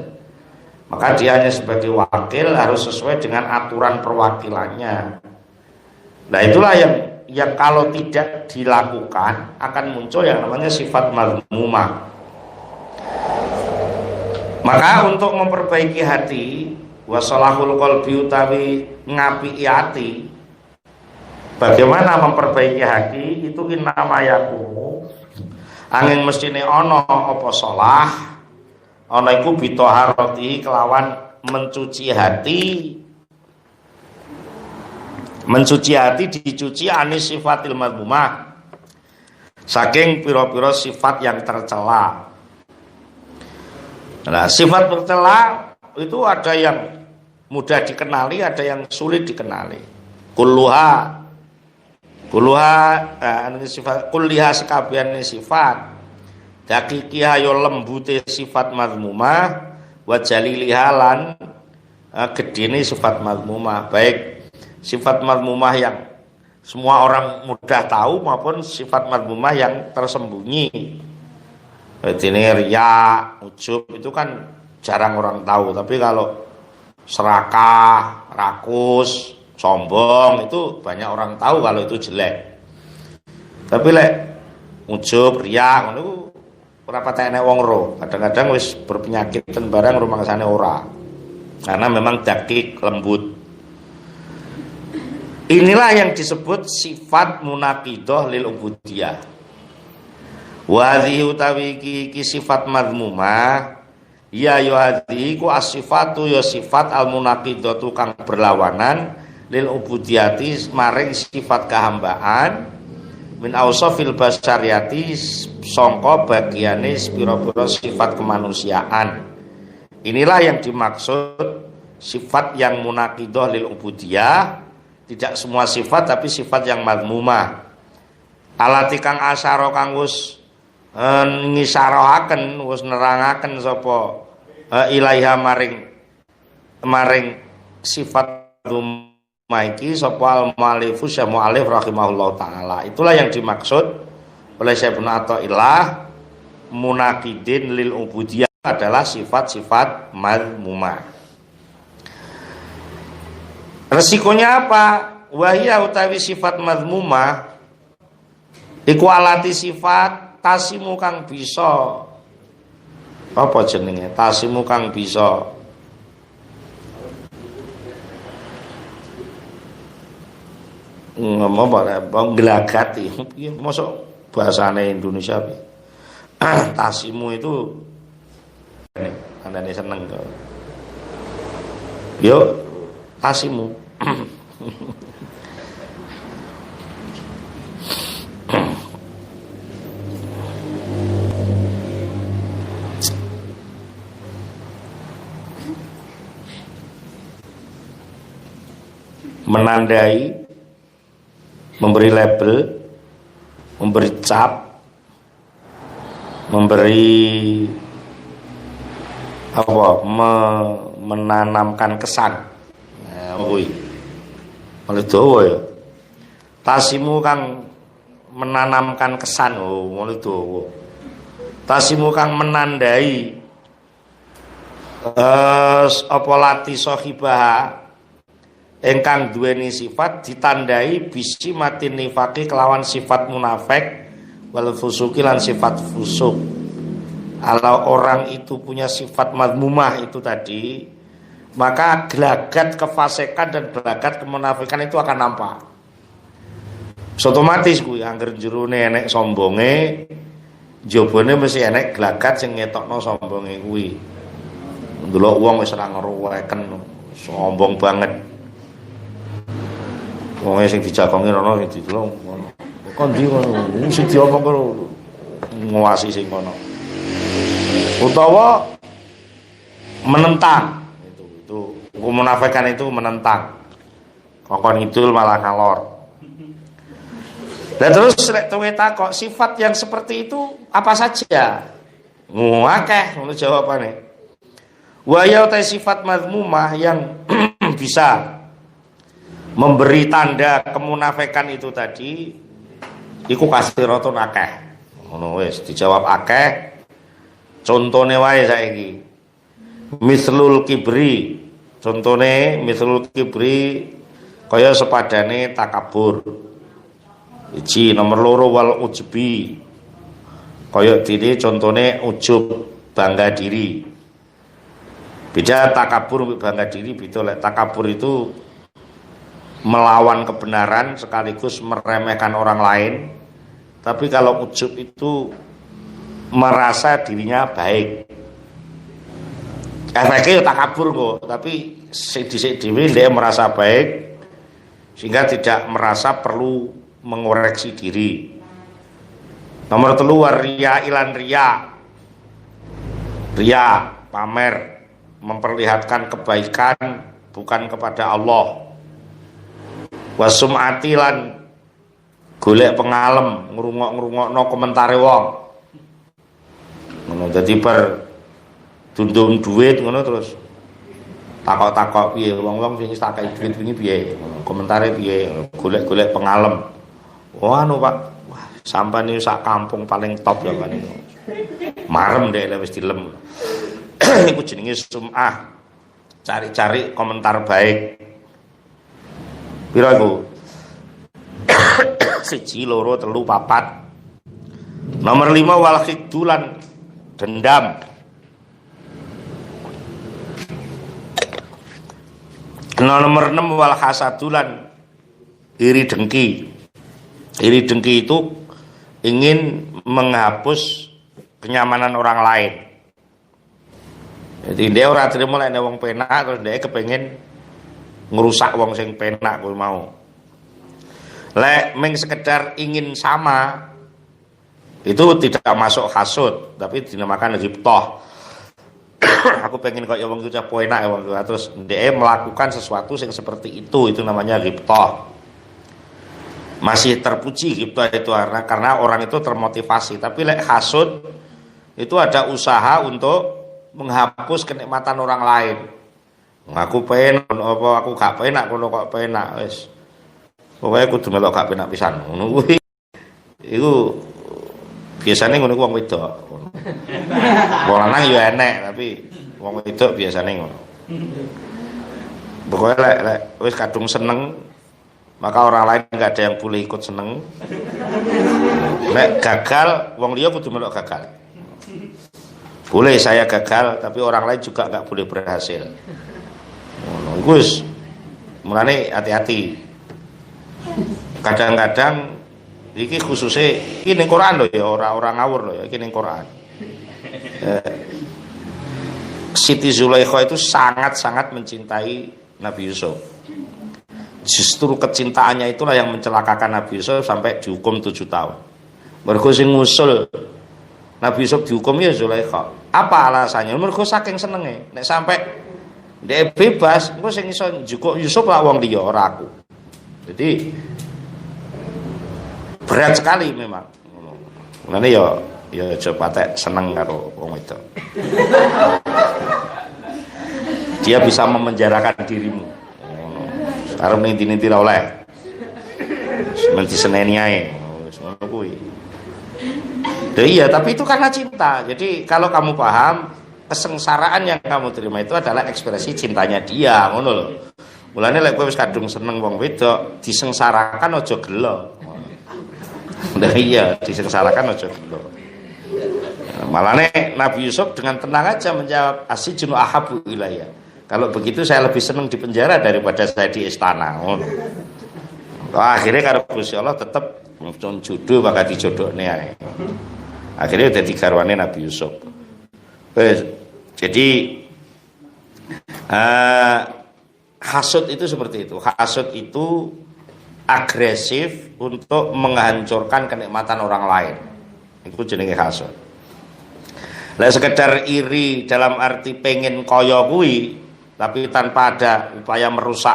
Maka dia hanya sebagai wakil harus sesuai dengan aturan perwakilannya. Nah, itulah yang kalau tidak dilakukan akan muncul yang namanya sifat mazmumah. Maka untuk memperbaiki hati, wasalahul qalbi utawi ngapiki hati, bagaimana memperbaiki hati itu innama yakunu angin mestine ana apa salah ana iku bitoharati kelawan mencuci hati dicuci anis sifatil madmumah saking pira-pira sifat yang tercela. Nah, sifat tercela itu ada yang mudah dikenali, ada yang sulit dikenali. Kulliha sifat kulliha sekabiane sifat dakikiha yo lembute sifat mazmumah wa jaliliha lan gedene sifat mazmumah, baik sifat mazmumah yang semua orang mudah tahu maupun sifat mazmumah yang tersembunyi. Ini riya, ujub itu kan jarang orang tahu, tapi kalau serakah, rakus, sombong itu banyak orang tahu kalau itu jelek. Tapi lek ujub, riya ngono ora patek enek wong ro. Kadang-kadang wis berpenyakit ten barang rumangsane ora. Karena memang dakik, lembut. Inilah yang disebut sifat munaqidah lil ubudiyah. Wa hadhihi utawi iki sifat madmumah ya hadhihi ku as-sifatu ya sifat al-munaqidatu kang berlawanan lil ubudiyati maring sifat kehambaan min ausafil basyariyati sangka bagiane pira-pira sifat kemanusiaan. Inilah yang dimaksud sifat yang munaqidah lil ubudiyah, tidak semua sifat tapi sifat yang madmumah. Alati kang asyara kang wis ngisarahaken wis nerangaken sapa ilaiha maring sifat maiki sapa al-mu'allif ya mu'allif rahimahullah taala. Itulah yang dimaksud oleh Syekh Ibnu Athaillah munaqidin lil ubudiyah adalah sifat-sifat madmumah. Resikonya apa? Wahya utawi sifat madmumah iku alati sifat tasimu kang bisa apa jenenge? Tasimu kang bisa ngomong apa nglagati. Piye mosok bahasane Indonesia piye? Tasimu itu andane seneng kok. Yo tasimu. Menandai, memberi label, memberi cap, memberi apa? Menanamkan kesan. Nah, kuwi. Oleh dawa ya. Tasimu kang menanamkan kesan. Oh, oleh dawa. Tasimu kang menandai apa lati sahibah engkang duweni sifat ditandai bisi mati nifaki kelawan sifat munafik wal fusuki lan sifat fusuk. Kalau orang itu punya sifat madmumah itu tadi, maka gelagat kefasikan dan gelagat kemunafikan itu akan nampak. Otomatis kuwi angger jerone enek sombonge, jabone mesti enek gelagat sing ngetokno sombonge kuwi. Ndelok wong wis ora ngeruweken, sombong banget. Wong sing dijagongi rono sing didelok ngono. Kok ndi ngono? Sing diomong karo nguwasi sing ngono. Utawa menentang. Itu kemunafikan itu menentang. Kokon idul malah ngalor. Dan terus lek tuwe takok sifat yang seperti itu apa saja? Akeh ngono jawabane. Wa ya ta sifat mazmumah yang bisa memberi tanda kemunafikan itu tadi iku kasiratun akeh. Ngono wis dijawab akeh. Contone wae saiki. Mislul kibri. Contone mislul kibri kaya sepadane takabur. Iji nomor loro wal ujbi. Kaya dene contone ujub bangga diri. Beda takabur bangga diri beda lek takabur itu melawan kebenaran sekaligus meremehkan orang lain. Tapi kalau ujub itu merasa dirinya baik. Efeknya takabur kok, tapi sik dhewe dia merasa baik sehingga tidak merasa perlu mengoreksi diri. Nomor 3 ria ilan ria. Ria pamer, memperlihatkan kebaikan bukan kepada Allah. Wasum'ati lan golek pengalem, ngrungok-ngrungokno komentare wong. Ngono dadi per dundung duit ngono terus takok-takok piye wong-wong sing tak kei duit wingi piye, komentare piye, golek-golek pengalem. Oh anu Pak, wah sampeyan iki sak kampung paling top ya Pak niku. Marem dek wis dilem. Iku jenenge sum'ah. Cari-cari komentar baik. Pira iku? 1, 2, 3, 4. Nomor 5 wal khiddulan dendam. Nomor 6 wal hasadulan iri dengki. Iri dengki itu ingin menghapus kenyamanan orang lain. Jadi dia ora trimo lek wong penak terus dia kepengen ngerusak wong sing penak kuwi mau. Lek mung sekedar ingin sama itu tidak masuk hasud, tapi dinamakan ghibthah. Aku pengen kaya wong itu penak wong terus dia melakukan sesuatu yang seperti itu namanya ghibthah. masih terpuji ghibtah itu karena orang itu termotivasi. Tapi lek hasud itu ada usaha untuk menghapus kenikmatan orang lain. Aku pengen apa aku gak penak kono kok penak wis. Pokoke kudu melok gak penak pisan. Ngono kuwi. Iku biasane ngono wong wedok. Wong lanang ya enek tapi wong wedok biasane ngono. Pokoke lek wis kadung seneng maka orang lain enggak ada yang boleh ikut seneng. Lek gagal wong liya kudu melok gagal. Boleh saya gagal tapi orang lain juga enggak boleh berhasil. Gus, mulane hati-hati. Kadang-kadang iki khususnya iki ning Quran lho ya, orang ngawur lho ya, iki ning Quran. Siti Zulaikha itu sangat-sangat mencintai Nabi Yusuf. Justru kecintaannya itulah yang mencelakakan Nabi Yusuf sampai dihukum 7 tahun. Mergo sing ngusul Nabi Yusuf dihukum ya Zulaikha. Apa alasannya? Mergo saking senenge. Nek sampai dia bebas, engko sing iso njukuk Yusuf lah wong liya ora aku. Jadi berat sekali memang. Mulane ya aja patek seneng karo wong itu. Dia bisa memenjarakan dirimu. Sekarang ninti-ninti ra oleh. Menti seneni ae. Ngono kuwi. Iya, tapi itu karena cinta. Jadi kalau kamu paham kesengsaraan yang kamu terima itu adalah ekspresi cintanya dia, ngono lho. Mulane lek kowe wis kadung seneng wong wedok, disengsarakan aja gelo. Nah iya, disengsarakan aja gelo. Malane Nabi Yusuf dengan tenang aja menjawab asijunu ahabu ilayya. Kalau begitu saya lebih senang di penjara daripada saya di istana. Ngono. Akhirnya karo Gusti Allah tetep jodoh bakal dijodohne ae. Akhirnya dadi garwane Nabi Yusuf. Jadi hasud itu seperti itu. Hasud itu agresif untuk menghancurkan kenikmatan orang lain. Itu jenenge hasud. Lah sekedar iri dalam arti pengen kaya kuwi tapi tanpa ada upaya merusak,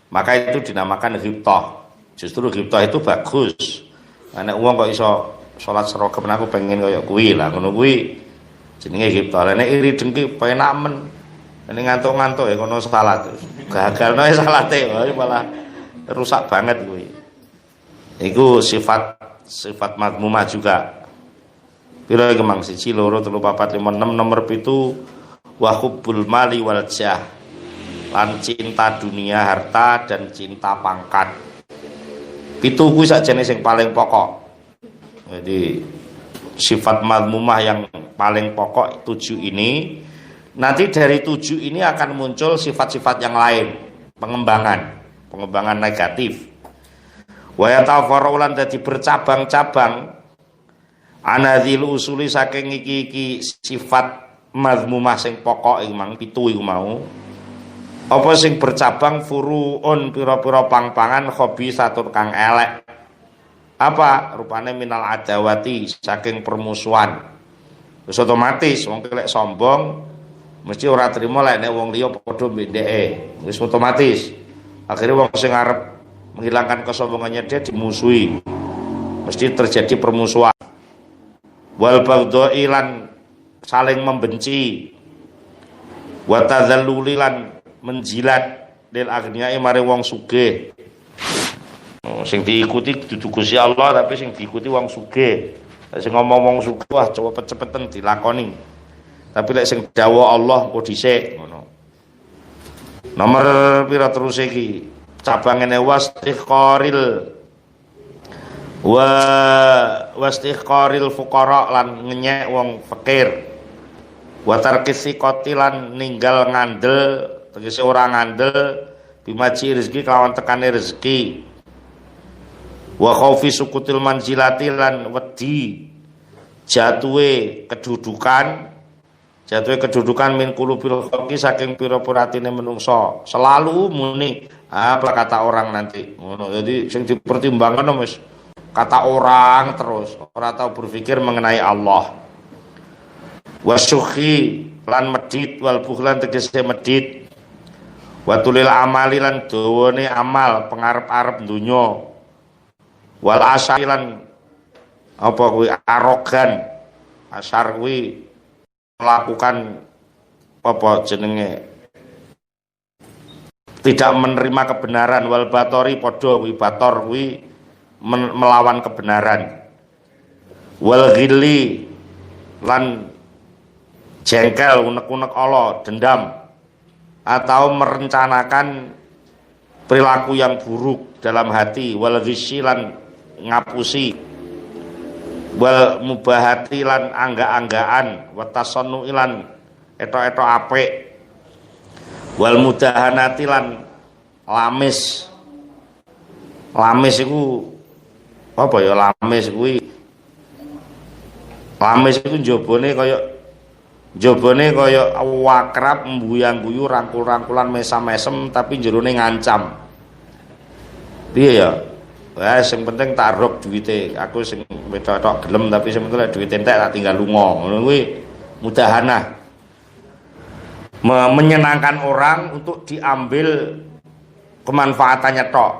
maka itu dinamakan ghibtah. Justru ghibtah itu bagus. Nek wong kok iso salat seragam aku pengen kaya kuwi lah ngono kuwi jenenge ghibtah. Nek iri dengki penak men. Nek ngantuk-ngantuk ya kono salat. Gagalno salate malah rusak banget kuwi. Iku sifat madmumah juga. Pira iki mang 1 2 3 4 5 6 nomor 7 wa hubbul mali wal jah. Lan cinta dunia, harta dan cinta pangkat. Pitu kuwi sakjane sing paling pokok. Jadi sifat madmumah yang paling pokok 7 ini, nanti dari 7 ini akan muncul sifat-sifat yang lain, pengembangan negatif. Wa yatafarraulan dadi bercabang-cabang anadzil usuli saking iki sifat madmumah sing pokok iki mang 7 iku mau. Apa sing bercabang furuun pira-pira pang-pangan hobi satur kang elek. Apa rupane minal adawati saking permusuhan. Terus otomatis wong lek sombong mesti ora trimo lek nek wong liya padha mbendeke. Wis otomatis. Akhirnya wong sing arep menghilangkan kesombongannya dia dimusuhi. Mesti terjadi permusuhan. Wal baghdha'i lan saling membenci. Wa tadzalluli lan menjilat lil agniyae mare wong sugih. Sing diikuti dudu Gusti Allah tapi sing diikuti wong sugih. Sing ngomong wong sugih wah cepet-cepetan dilakoni. Tapi lek sing dawuh Allah kok dhisik ngono. Nomor pira terus iki? Cabangene wastighqaril fuqara lan ngenyek wong fakir. Wa tarkisi kotilan ninggal ngandel, tegese ora ngandel bimaji rezeki kelawan tekane rezeki. Wa khaufi sukutil manzilati lan wedi jatuhe kedudukan min qulubil khalqi saking pira-pira atine menungso. Selalu muni apa kata orang nanti. Ngono. Jadi sing dipertimbangkan wis kata orang terus, ora tahu berpikir mengenai Allah. Wasyukhi lan medit wal bukhlan tegese medit. Watulil amali lan dawane amal pengarep-arep donya. Wal asailan apa kuwi arogan. Asar kuwi melakukan apa jenenge tidak menerima kebenaran. Wal batori padha kuwi bator kuwi melawan kebenaran. Wal ghilli lan jengkel unek-unek Allah, dendam atau merencanakan perilaku yang buruk dalam hati. Wal ghisyi lan ngapusi. Wal mubahati lan angga-anggaan. Wa tasannu lan etok-etok apik. Wal mudahanati lan lamis. Lamis iku apa ya lamis kuwi? Lamis iku njabane kaya wakrab mbuyang-guyu rangkul-rangkulan mesam-mesem tapi jerone ngancam. Piye ya? Wah sing penting tak rok duwite. Aku sing wedok gelem tapi sing penting duwite entek tak tinggal lunga. Ngono kuwi mudahanah. Menyenangkan orang untuk diambil kemanfaatannya tok.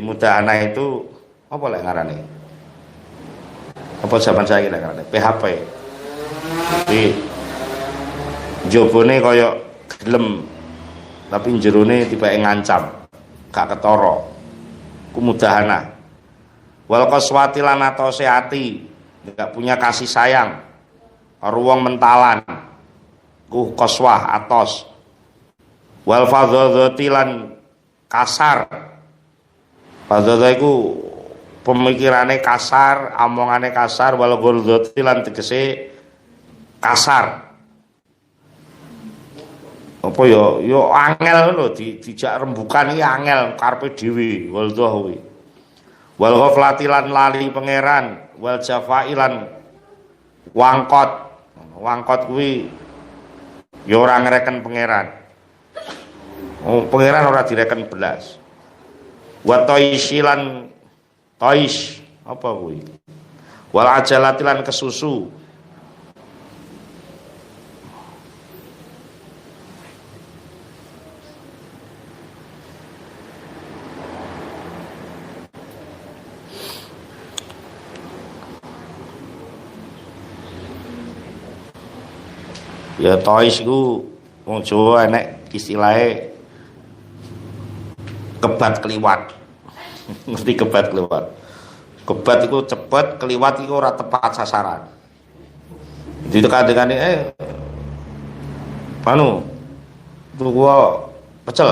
Mudahanah itu apa lek ngarane? Apa zaman saya kira ngarane? PHP. Jadi jobone kaya gelem tapi jerone tibake ngancam, gak ketara. Ku mudahanah. Wal qaswati lan atose ati, gak punya kasih sayang. Karo wong mentalan. Ku qaswah atos. Wal fadhadhati lan kasar. Fadhadha iku pemikirane kasar, omongane kasar. Wal ghurdhati lan tegese kasar. Apa ya angel lho dijak rembukan iki angel karepe dhewe wal dhahwi. Wal ghaflati lan lali pangeran, wal jafai lan wangkot. Wangkot kuwi ya ora ngreken pangeran. Oh, pangeran ora direken belas. Wa taishilan tais apa kuwi? Wal ajalati lan kesusu. Ya tois ku wong Jawa enek istilahnya kebat kliwat. Ngerti kebat kliwat? Kebat itu cepet, kliwat itu ora tepat sasaran. Jadi kadang-kadang panu tuku pecel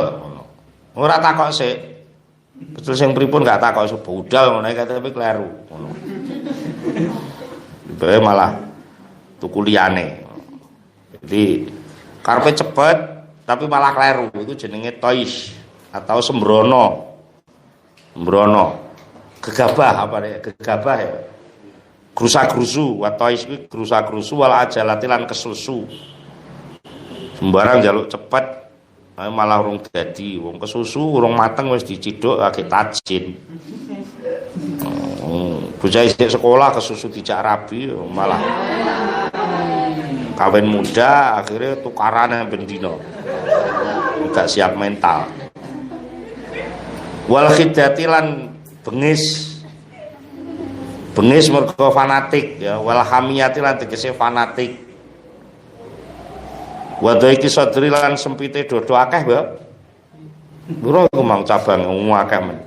ora takok sik. Pecel sing pripun gak takok budal ngono tapi kleru ngono. Bae malah tuku liyane. Jadi karepe cepet tapi malah kleru itu jenenge tois atau sembrono. Sembrono. Gegabah apa ya? Gegabah ya. Grusa-grusu wa tois kuwi grusa-grusu wal ajalati lan kesusu. Sembarang njaluk cepet malah urung dadi wong kesusu urung mateng wis diciduk lagi tajin. Bocah isih sekolah kesusu dijak rabi malah kawin muda akhirnya tukaran bendino gak siap mental. Wal khidati lan bengis mergo fanatik ya. Wal hamiyati lan tegese fanatik. Wadai sadri lan sempite dodo akeh ya. Buro iku mang cabang akeh men.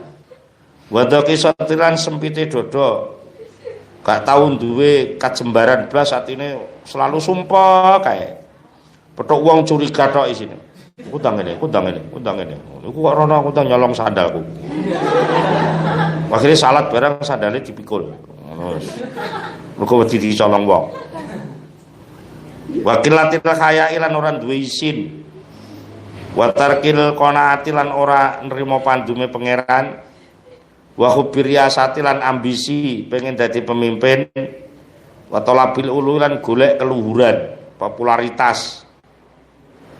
Wadai sadri lan sempite dodo gak tau duwe kajembaran blas atine selalu sumpah kae. Petuk wong curiga tok isine. Kudang ngene. Iku kok rono aku nyolong sandalku. Akhirnya salat barang sandale dipikul. Ngono. Mergo wedi dicolong wong. Wakilatil khayai lan ora duwe isin. Wa tarkil qanaati lan ora nrimo pandume pangeran. Wa khubiriyasati lan ambisi pengen dadi pemimpin. Wa talabil ulu lan golek keluhuran, popularitas.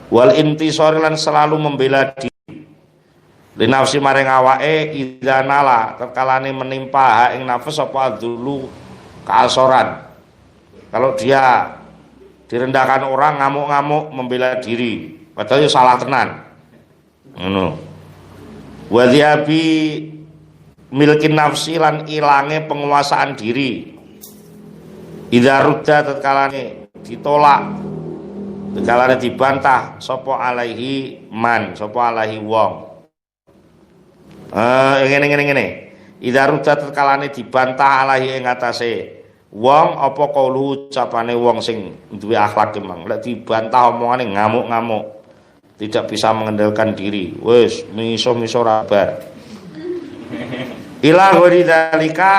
Wal intisari lan selalu membela diri. Linafsi maring awake idzanala terkalane menimpa hak ing nafas apa dulu keasoran. Kalau dia direndahkan orang ngamuk-ngamuk membela diri, padahal salah tenan. Ngono. Wa milkin nafsi lan ilange penguasaan diri. Idza rudda tatkalane ditolak, tatkalane dibantah sapa alaihi man, sapa alaihi wong. Ngene. Idza rudda tatkalane dibantah alaihi ing atase wong apa kaulu ucapane wong sing duwe akhlak emang. Lek dibantah omongane ngamuk-ngamuk, tidak bisa mengendalikan diri. Wis miso-miso rabar. Ila ghairi dzalika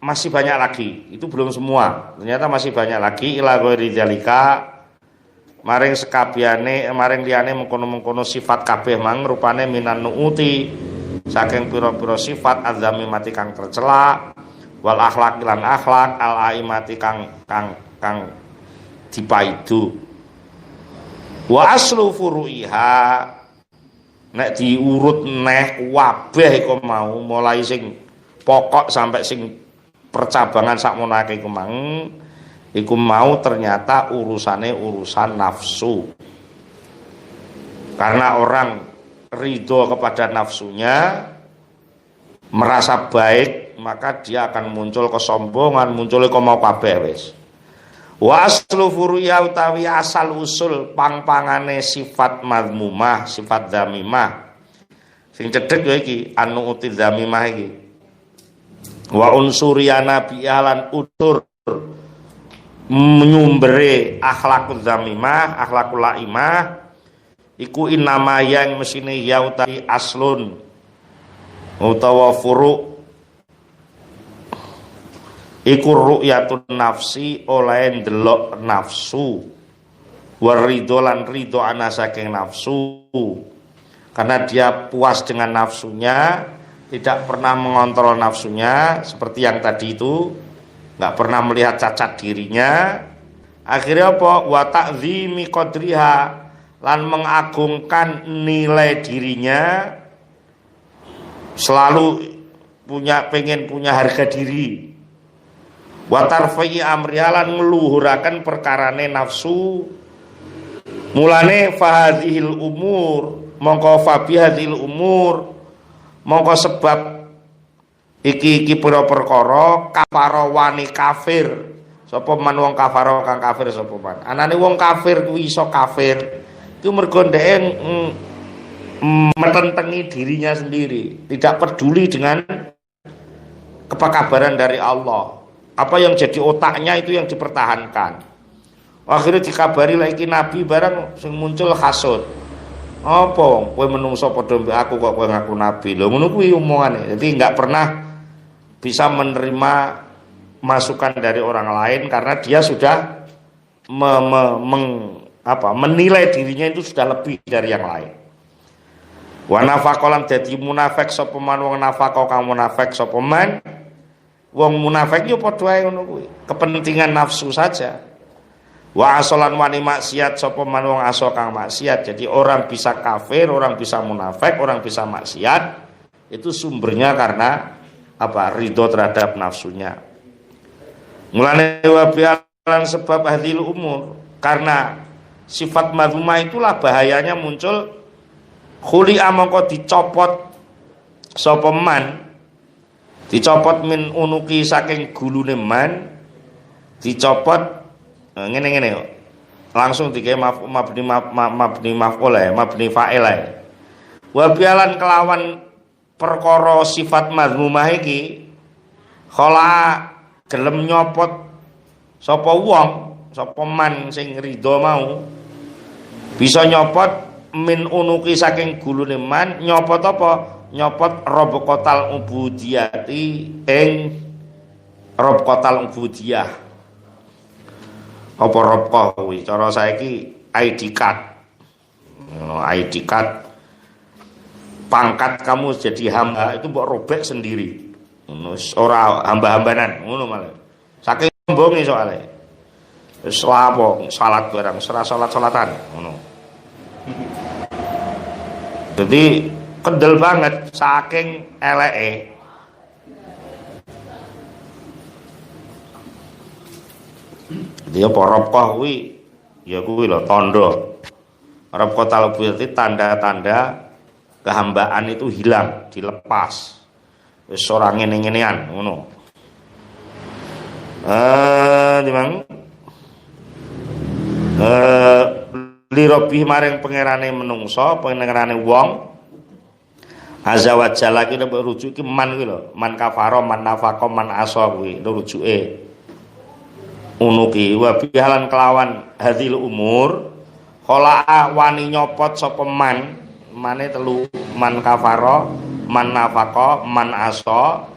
masih banyak lagi. Itu belum semua. Ternyata masih banyak lagi. Ila ghairi dzalika maring sekabiane maring liyane mengkono-mengkono sifat kabeh mang rupane minan nuuti saking pira-pira sifat azami mati kang tercela wal akhlak lan akhlak al aimati kang dipaidu. Wa aslu furuiha nek diurut neh kabeh iku mau mulai sing pokok sampai sing percabangan sakmono akeh iku mang iku mau ternyata urusannya urusan nafsu. Karena orang ridho kepada nafsunya, merasa baik, maka dia akan muncul kesombongan, muncul iku mau kabeh wis. Wa aslu furuya utawi asal usul pang-pangane sifat madmumah, sifat dzamimah. Sing cedhek ya iki anu uti dzamimah iki. Wa unsuriyana bi'alan utur menyumbere akhlakul dzamimah, akhlakul laimah iku innama yang mesine ya utawi aslun utawa furu iku ru'yatun nafsi oleh ndelok nafsu warido lan ridho ana saking nafsu karena dia puas dengan nafsunya, tidak pernah mengontrol nafsunya seperti yang tadi itu, nggak pernah melihat cacat dirinya. Akhirnya apa? Wa ta'zimi qadriha lan mengagungkan nilai dirinya, selalu pengen punya harga diri. Wa tarfi'i amriha lan ngluhuraken perkarane nafsu. Mulane fahadhil umur mongko fabihadhil umur mongko sebab iki pira perkara kafara wani kafir. Sapa man wong kafara kang kafir sapa man. Anane wong kafir kuwi iso kafir itu mergo dhek metentengi dirinya sendiri, tidak peduli dengan kepakabaran dari Allah. Apa yang jadi otaknya itu yang dipertahankan. Akhirnya dikabari lagi nabi barang sing muncul hasud. Apa kowe menungso padha mbek aku kok kowe ngaku nabi. Lho ngono kuwi omongane. Jadi enggak pernah bisa menerima masukan dari orang lain karena dia sudah menilai dirinya itu sudah lebih dari yang lain. Wa nafaqalan dadi munafik sapa man wong nafaqo kang munafik sapa man. Wong munafik yo padha ae ngono kuwi. Kepentingan nafsu saja. Wa asalan wani maksiat sapa man wong aso kang maksiat. Jadi orang bisa kafir, orang bisa munafik, orang bisa maksiat itu sumbernya karena ridho terhadap nafsunya. Mulane wa bi'alan sebab hadil umur, karena sifat madhumah itulah bahayanya muncul khuli amangka dicopot sapa man, dicopot min unuki saking gulune man, dicopot ngene langsung digawe mabni fa'il ae. Wa bi'alan kelawan perkara sifat madhumah iki khala gelem nyopot sapa wong, sapa man sing ridho mau bisa nyopot min unuki saking gulune man, nyopot apa? Nyopot robqatal ubudiyati ing robqatal ubudiyah. Apa robqah kuwi? Cara saiki ID card. ID card pangkat kamu jadi hamba itu mbok robek sendiri. Ora hamba-hambanan ngono malah. Saking sombonge soalnya. Wis lapo salat barang, ora salat-salatan ngono. Jadi kendel banget saking eleke. Jadi apa robqah kuwi? Ya kuwi lho tanda. Robqatal berarti tanda-tanda kehambaan itu hilang, dilepas. Wis ora ngene-ngenean ngono. Dimang lirobi maring pangerane menungso, pangerane wong azza wa jalla ki nek rujuk ki man kuwi lho, man kafaro, man nafaqo, man aso kuwi rujuke. Unuki wa bihalan kelawan hadil umur khala wani nyopot sapa man, mane telu, man kafaro, man nafaqo, man aso.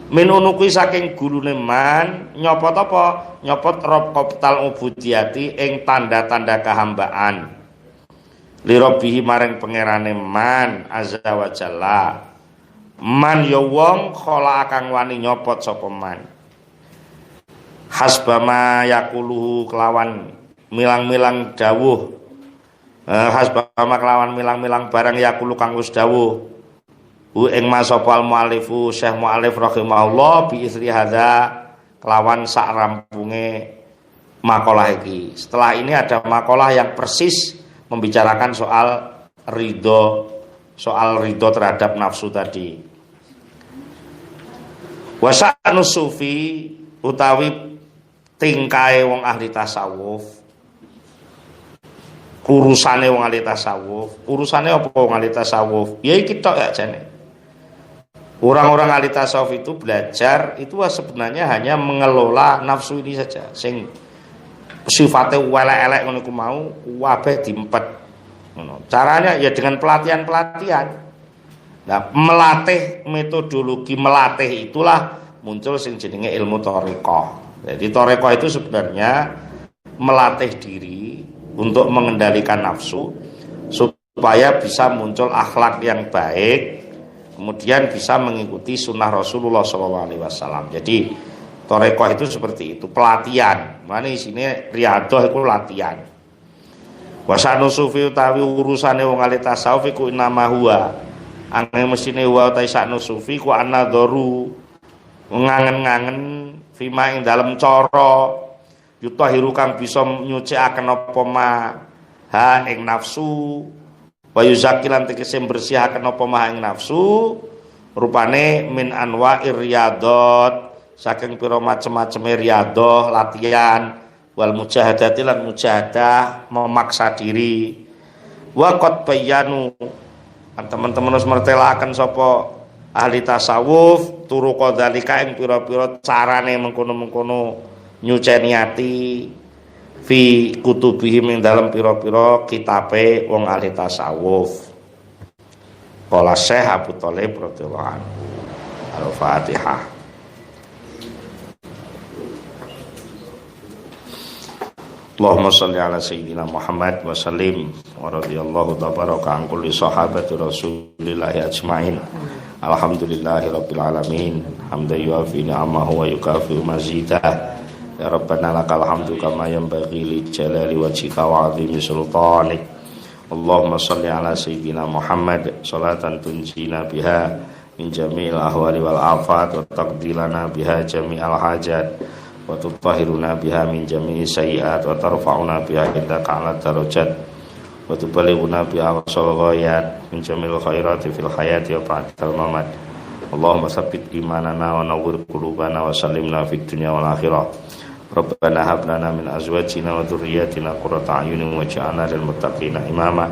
Min unuki saking gurune man nyopot apa? Nyopot rob koptal ubudiyati ing tanda-tanda kehambaan. Lirobihi maring pangerane man azza wa jalla. Man ya wong khala kang wani nyopot sapa man. Hasbama yakuluhu kelawan milang-milang dawuh. Hasbama kelawan milang-milang barang yakulu kang wis dawuh. Ing masopal mu'alifu Syekh Mu'alif rahimahullah bi isri hadza kelawan sak rampunge makalah iki. Setelah ini ada makalah yang persis membicarakan soal ridho terhadap nafsu tadi. Wa sa'nu sufi utawi tingkae wong ahli tasawuf. Urusane wong ahli tasawuf, urusane apa wong ahli tasawuf? Ya iki tok ya jane. Orang-orang ahli tasawuf itu belajar itu sebenarnya hanya mengelola nafsu ini saja. Sing sifatnya elek-elek ngono ku mau kabeh diempet. Ngono. Caranya ya dengan pelatihan-pelatihan. Nah, melatih metodologi melatih itulah muncul sing jenenge ilmu thariqah. Jadi thariqah itu sebenarnya melatih diri untuk mengendalikan nafsu supaya bisa muncul akhlak yang baik. Kemudian bisa mengikuti sunnah Rasulullah SAW. Jadi thariqah itu seperti itu, pelatihan. Mana di sini riyadhah itu latihan. Wasanu sufi utawi urusane wong ahli tasawuf iku nama huwa. Angge mesine wa ta sakno sufi ku anadharu ngangen-ngangen fima ing dalem cara yutahiru kang bisa nyucikaken apa ma ha ing nafsu. Wa yuzakilan tegese bersihaken apa mah ing nafsu rupane min anwa'ir riyadhat saking pira macem-maceme riyadhah latihan wal mujahadati lan mujahadah memaksa diri wa qad bayyanu teman-teman harus mertelaken sapa ahli tasawuf turu qadzalika ing pira-pira carane mengkono-mengkono nyuceni ati fi kutubihim ing dalam pira-pira kitabe wong ahli tasawuf. Qala Syekh Abu Thalib radhiyallahu anhu. Al-Fatihah. Allahumma shalli ala sayyidina Muhammad wa sallim wa radhiyallahu tabaraka an kulli sahabati Rasulillah ajmain. Alhamdulillahi rabbil alamin. Hamdan yuafi ni'amahu wa yukafi mazidah. Ya Rabbana lakal hamdu kama yanbaghi li jalali wajhika wa 'azimi sultanik. Allahumma shalli ala sayyidina Muhammad salatan tunjina biha min jami'il ahwali wal afat wa taqdilana biha jami'al hajat wa tutahhiruna biha min jami'i sayyi'at wa tarfa'una biha indaka 'ala darajat wa tubalighuna biha wasal ghayat min jami'il khairati fil hayati wa ba'dal mamat. Allahumma tsabbit imanana wa nawwir qulubana wa sallimna fid dunya wal akhirah. Rabbana hab lana min azwajina wa dhurriyyatina qurrata a'yunin waj'alna lil muttaqina imama.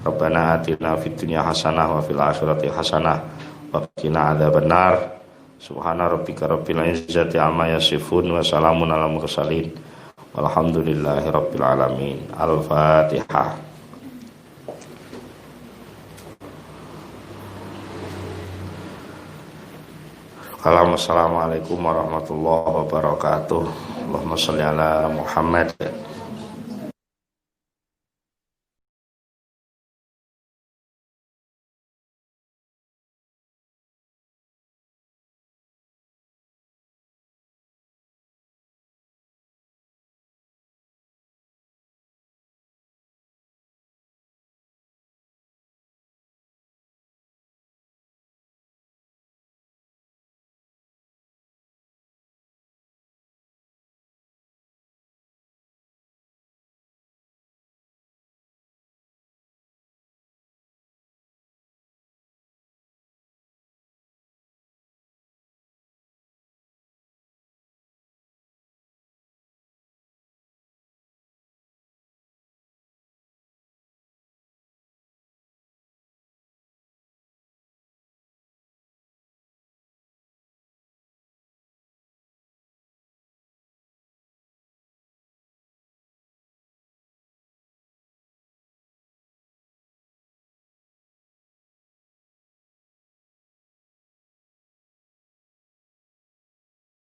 Rabbana atina fid dunya hasanah wa fil akhirati hasanah wa qina adzabannar. Subhana rabbika rabbil izzati amma yasifun wa salamun alal mursalin walhamdulillahi rabbil alamin. Al-Fatihah. Assalamualaikum warahmatullahi wabarakatuh. Allahumma sholli ala Muhammad.